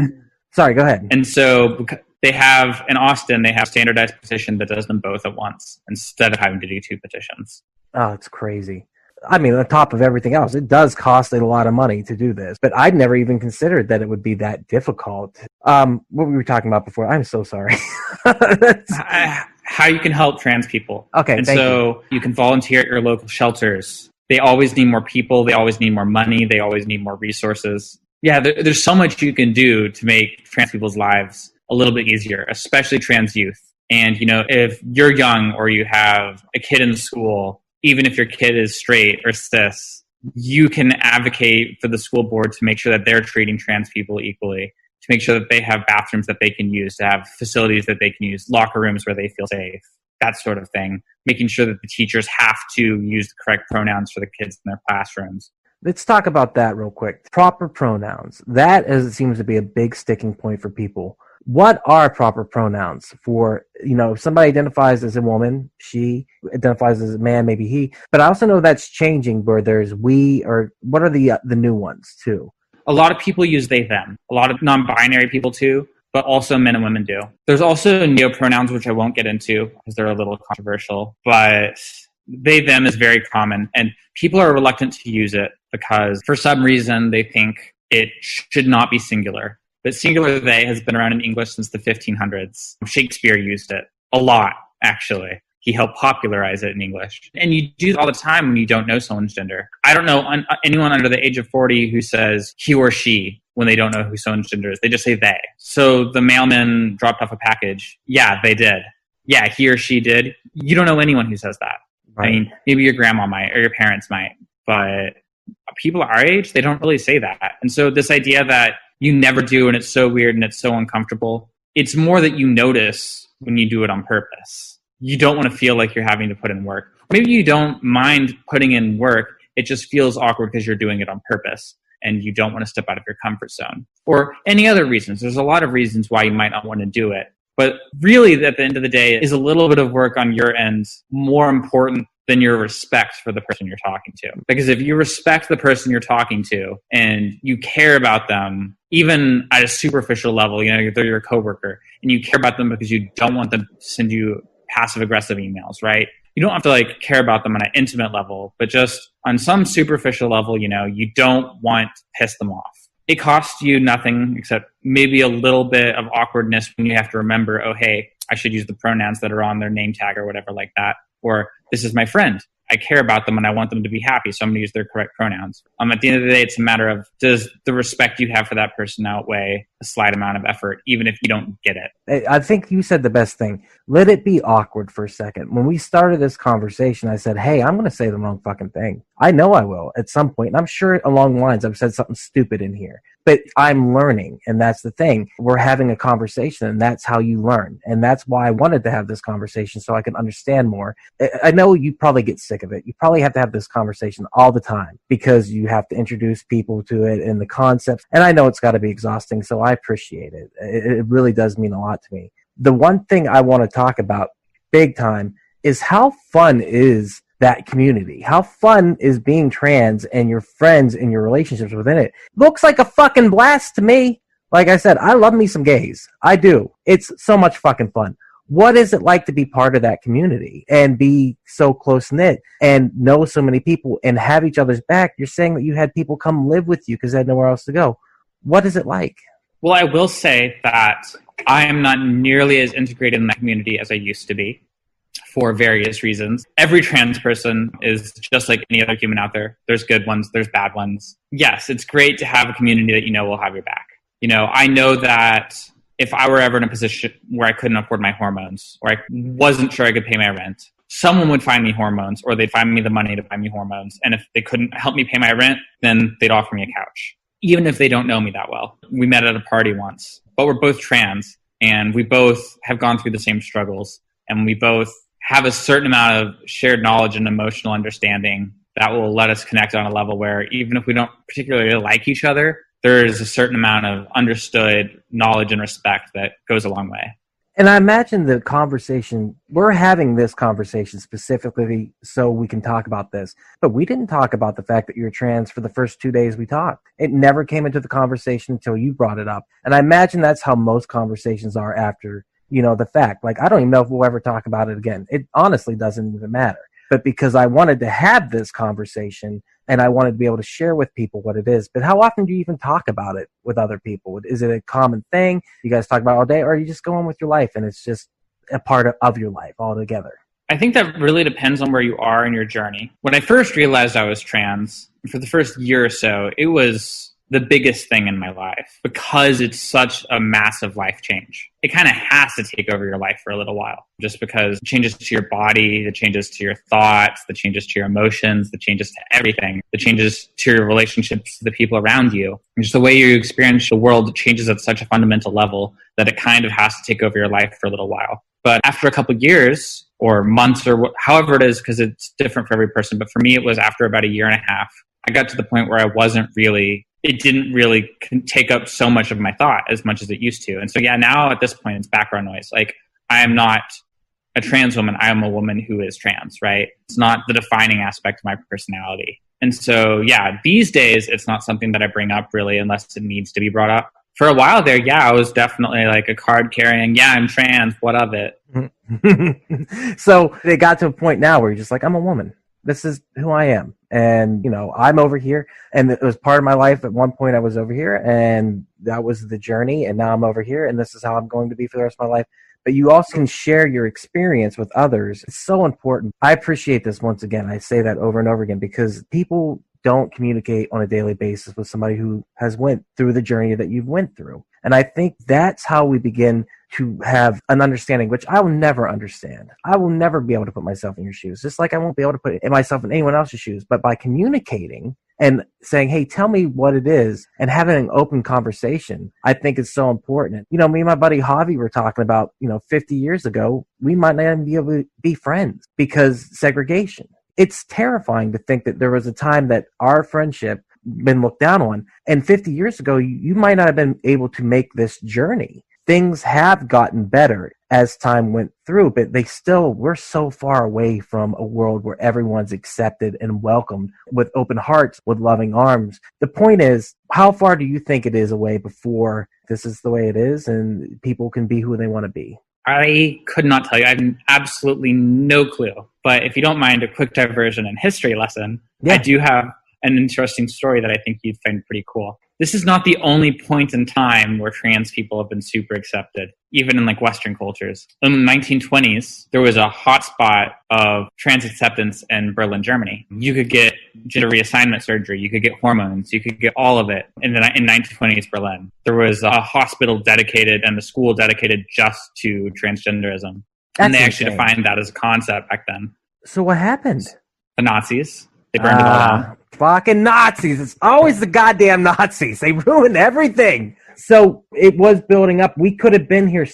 Sorry, go ahead. And so they have, in Austin, they have standardized petition that does them both at once instead of having to do two petitions. Oh, it's crazy. I mean, on top of everything else, it does cost a lot of money to do this, but I'd never even considered that it would be that difficult. What we were talking about before, I'm so sorry. How you can help trans people. Okay, and thank so you can volunteer at your local shelters. They always need more people. They always need more money. They always need more resources. Yeah, there's so much you can do to make trans people's lives a little bit easier, especially trans youth. And, if you're young or you have a kid in school, even if your kid is straight or cis, you can advocate for the school board to make sure that they're treating trans people equally, to make sure that they have bathrooms that they can use, to have facilities that they can use, locker rooms where they feel safe, that sort of thing. Making sure that the teachers have to use the correct pronouns for the kids in their classrooms. Let's talk about that real quick. Proper pronouns. That seems to be a big sticking point for people. What are proper pronouns for, if somebody identifies as a woman, she identifies as a man, maybe he, but I also know that's changing where there's we, or what are the new ones too? A lot of people use they, them. A lot of non-binary people too, but also men and women do. There's also neo-pronouns, which I won't get into because they're a little controversial, but they, them is very common, and people are reluctant to use it because for some reason they think it should not be singular. But singular they has been around in English since the 1500s. Shakespeare used it a lot, actually. He helped popularize it in English. And you do it all the time when you don't know someone's gender. I don't know anyone under the age of 40 who says he or she when they don't know who someone's gender is. They just say they. So the mailman dropped off a package. Yeah, they did. Yeah, he or she did. You don't know anyone who says that. Right. I mean, maybe your grandma might or your parents might. But people our age, they don't really say that. And so this idea that you never do and it's so weird and it's so uncomfortable, it's more that you notice when you do it on purpose. You don't want to feel like you're having to put in work. Maybe you don't mind putting in work. It just feels awkward because you're doing it on purpose and you don't want to step out of your comfort zone. Or any other reasons. There's a lot of reasons why you might not want to do it. But really, at the end of the day, is a little bit of work on your end more important than your respect for the person you're talking to. Because if you respect the person you're talking to and you care about them, even at a superficial level, they're your coworker, and you care about them because you don't want them to send you passive-aggressive emails, right? You don't have to care about them on an intimate level, but just on some superficial level, you don't want to piss them off. It costs you nothing except maybe a little bit of awkwardness when you have to remember, oh, hey, I should use the pronouns that are on their name tag or whatever like that. Or this is my friend. I care about them and I want them to be happy, so I'm going to use their correct pronouns. At the end of the day, it's a matter of, does the respect you have for that person outweigh a slight amount of effort, even if you don't get it? I think you said the best thing. Let it be awkward for a second. When we started this conversation, I said, hey, I'm going to say the wrong fucking thing. I know I will at some point, and I'm sure along the lines I've said something stupid in here. But I'm learning, and that's the thing. We're having a conversation, and that's how you learn. And that's why I wanted to have this conversation, so I can understand more. I know you probably get sick of it. You probably have to have this conversation all the time because you have to introduce people to it and the concepts. And I know it's got to be exhausting, so I appreciate it. It really does mean a lot to me. The one thing I want to talk about big time is how fun is that community. How fun is being trans and your friends and your relationships within it. Looks like a fucking blast to me. Like I said, I love me some gays. I do. It's so much fucking fun. What is it like to be part of that community and be so close-knit and know so many people and have each other's back? You're saying that you had people come live with you because they had nowhere else to go. What is it like? Well, I will say that I am not nearly as integrated in that community as I used to be, for various reasons. Every trans person is just like any other human out there. There's good ones, there's bad ones. Yes, it's great to have a community that will have your back. I know that if I were ever in a position where I couldn't afford my hormones, or I wasn't sure I could pay my rent, someone would find me hormones, or they'd find me the money to buy me hormones. And if they couldn't help me pay my rent, then they'd offer me a couch. Even if they don't know me that well. We met at a party once, but we're both trans, and we both have gone through the same struggles, and we both have a certain amount of shared knowledge and emotional understanding that will let us connect on a level where even if we don't particularly like each other, there is a certain amount of understood knowledge and respect that goes a long way. And I imagine the conversation, we're having this conversation specifically so we can talk about this, but we didn't talk about the fact that you're trans for the first 2 days we talked. It never came into the conversation until you brought it up. And I imagine that's how most conversations are after the fact. I don't even know if we'll ever talk about it again. It honestly doesn't even matter. But because I wanted to have this conversation and I wanted to be able to share with people what it is. But how often do you even talk about it with other people? Is it a common thing you guys talk about all day, or are you just going with your life and it's just a part of your life altogether? I think that really depends on where you are in your journey. When I first realized I was trans, for the first year or so, it was the biggest thing in my life because it's such a massive life change. It kind of has to take over your life for a little while, just because the changes to your body, the changes to your thoughts, the changes to your emotions, the changes to everything, the changes to your relationships to the people around you. And just the way you experience the world changes at such a fundamental level that it kind of has to take over your life for a little while. But after a couple of years or months or however it is, because it's different for every person, but for me, it was after about a year and a half, I got to the point where it didn't really take up so much of my thought as much as it used to. And so, now at this point, it's background noise. I am not a trans woman. I am a woman who is trans, right? It's not the defining aspect of my personality. And so, these days, it's not something that I bring up really unless it needs to be brought up. For a while there, I was definitely a card carrying, I'm trans, what of it? So it got to a point now where you're just I'm a woman. this is who I am. And, I'm over here, and it was part of my life. At one point I was over here, and that was the journey, and now I'm over here, and this is how I'm going to be for the rest of my life. But you also can share your experience with others. It's so important. I appreciate this once again. I say that over and over again because people don't communicate on a daily basis with somebody who has went through the journey that you've went through. And I think that's how we begin to have an understanding, which I will never understand. I will never be able to put myself in your shoes, just like I won't be able to put myself in anyone else's shoes. But by communicating and saying, hey, tell me what it is, and having an open conversation, I think is so important. Me and my buddy Javi were talking about, 50 years ago, we might not even be able to be friends because segregation. It's terrifying to think that there was a time that our friendship been looked down on, and 50 years ago, you might not have been able to make this journey. Things have gotten better as time went through, but we're so far away from a world where everyone's accepted and welcomed with open hearts, with loving arms. The point is, how far do you think it is away before this is the way it is and people can be who they want to be? I could not tell you. I have absolutely no clue. But if you don't mind a quick diversion and history lesson, I do have an interesting story that I think you'd find pretty cool. This is not the only point in time where trans people have been super accepted, even in Western cultures. In the 1920s, there was a hotspot of trans acceptance in Berlin, Germany. You could get gender reassignment surgery, you could get hormones, you could get all of it. In 1920s Berlin, there was a hospital dedicated and a school dedicated just to transgenderism. And they actually defined that as a concept back then. So what happened? The Nazis. They burned it all down. Fucking Nazis. It's always the goddamn Nazis. They ruined everything. So it was building up. We could have been here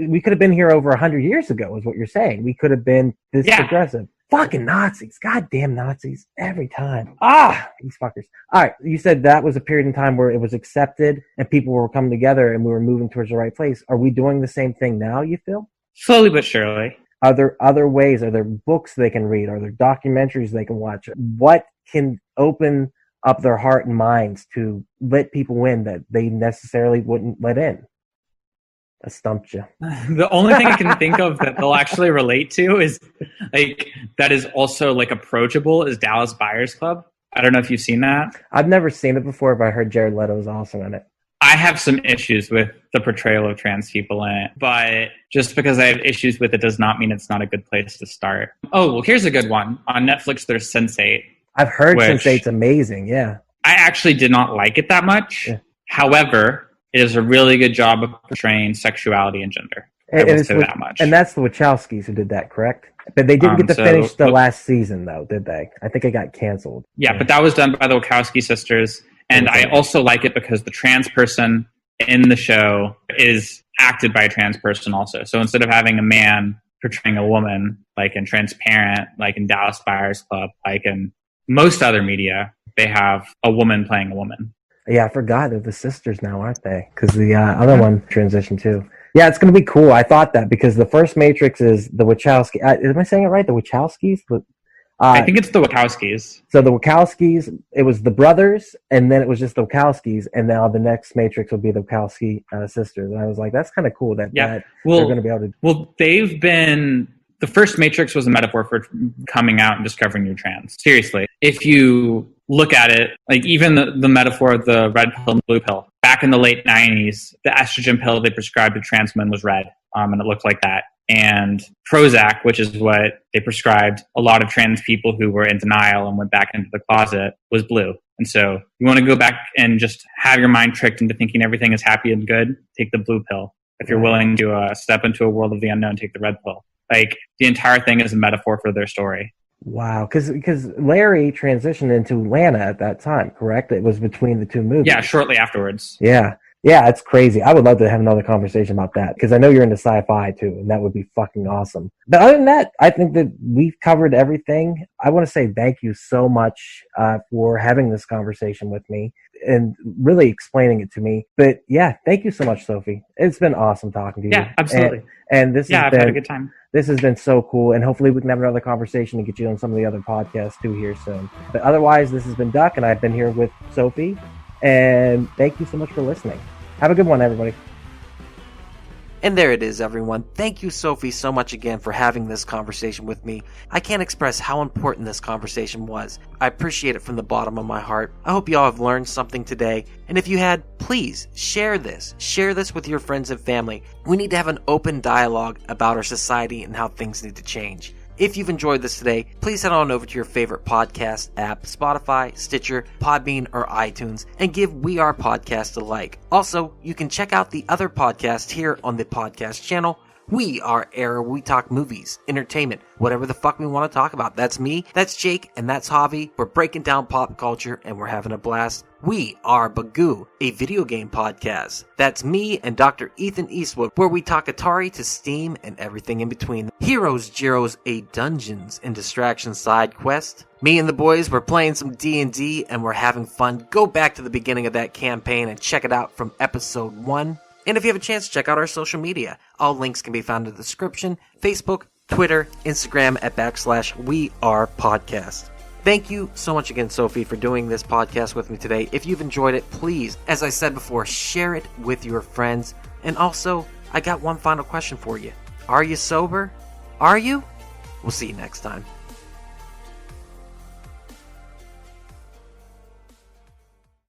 we could have been here over 100 years ago, is what you're saying. We could have been this progressive. Fucking Nazis. Goddamn Nazis. Every time. These fuckers. All right. You said that was a period in time where it was accepted and people were coming together and we were moving towards the right place. Are we doing the same thing now, you feel? Slowly but surely. Are there other ways? Are there books they can read? Are there documentaries they can watch? What can open up their heart and minds to let people in that they necessarily wouldn't let in? I stumped you. The only thing I can think of that they'll actually relate to is that is also approachable is Dallas Buyers Club. I don't know if you've seen that. I've never seen it before, but I heard Jared Leto was awesome in it. I have some issues with the portrayal of trans people in it, but just because I have issues with it does not mean it's not a good place to start. Oh, well, here's a good one. On Netflix, there's Sense8. I've heard Sense8's amazing, yeah. I actually did not like it that much. Yeah. However, it is a really good job of portraying sexuality and gender. I will say that much. And that's the Wachowskis who did that, correct? But they didn't get to finish the last season, though, did they? I think it got canceled. Yeah, but that was done by the Wachowski sisters. And I also like it because the trans person in the show is acted by a trans person also. So instead of having a man portraying a woman, like in Transparent, like in Dallas Buyers Club, like in most other media, they have a woman playing a woman. Yeah, I forgot they're the sisters now, aren't they? Because the other one transitioned too. Yeah, it's going to be cool. I thought that because the first Matrix is the Wachowski. Am I saying it right? The Wachowskis? I think it's the Wachowskis. So the Wachowskis, it was the brothers, and then it was just the Wachowskis, and now the next Matrix will be the Wachowski sisters. And I was like, that's kind of cool that they're going to be able to. Well, they've been. The first Matrix was a metaphor for coming out and discovering you're trans. Seriously. If you look at it, even the metaphor of the red pill and blue pill, back in the late 90s, the estrogen pill they prescribed to trans men was red, and it looked like that. And Prozac, which is what they prescribed a lot of trans people who were in denial and went back into the closet, was blue. And so you want to go back and just have your mind tricked into thinking everything is happy and good, take the blue pill. If you're willing to step into a world of the unknown, take the red pill. The entire thing is a metaphor for their story. Wow, because Larry transitioned into Lana at that time, correct? It was between the two movies. Yeah, shortly afterwards. Yeah, it's crazy. I would love to have another conversation about that because I know you're into sci-fi too, and that would be fucking awesome. But other than that, I think that we've covered everything. I want to say thank you so much for having this conversation with me and really explaining it to me. But yeah, thank you so much, Sofie. It's been awesome talking to you. Yeah, absolutely. And this I've had a good time. This has been so cool, and hopefully we can have another conversation and get you on some of the other podcasts too here soon. But otherwise, this has been Duck, and I've been here with Sofie, and thank you so much for listening. Have a good one, everybody. And there it is, everyone. Thank you, Sofie, so much again for having this conversation with me. I can't express how important this conversation was. I appreciate it from the bottom of my heart. I hope you all have learned something today. And if you had, please share this. Share this with your friends and family. We need to have an open dialogue about our society and how things need to change. If you've enjoyed this today, please head on over to your favorite podcast app, Spotify, Stitcher, Podbean, or iTunes, and give We Are Podcast a like. Also, you can check out the other podcasts here on the podcast channel. We are Era. We talk movies, entertainment, whatever the fuck we want to talk about. That's me, that's Jake, and that's Javi. We're breaking down pop culture, and we're having a blast. We Are Bagu, a video game podcast. That's me and Dr. Ethan Eastwood, where we talk Atari to Steam and everything in between. Heroes, Gyros, a Dungeons and Distractions side quest. Me and the boys, we're playing some D&D, and we're having fun. Go back to the beginning of that campaign and check it out from episode 1. And if you have a chance, check out our social media. All links can be found in the description. Facebook, Twitter, Instagram at /WeArePodcast. Thank you so much again, Sofie, for doing this podcast with me today. If you've enjoyed it, please, as I said before, share it with your friends. And also, I got one final question for you. Are you sober? Are you? We'll see you next time.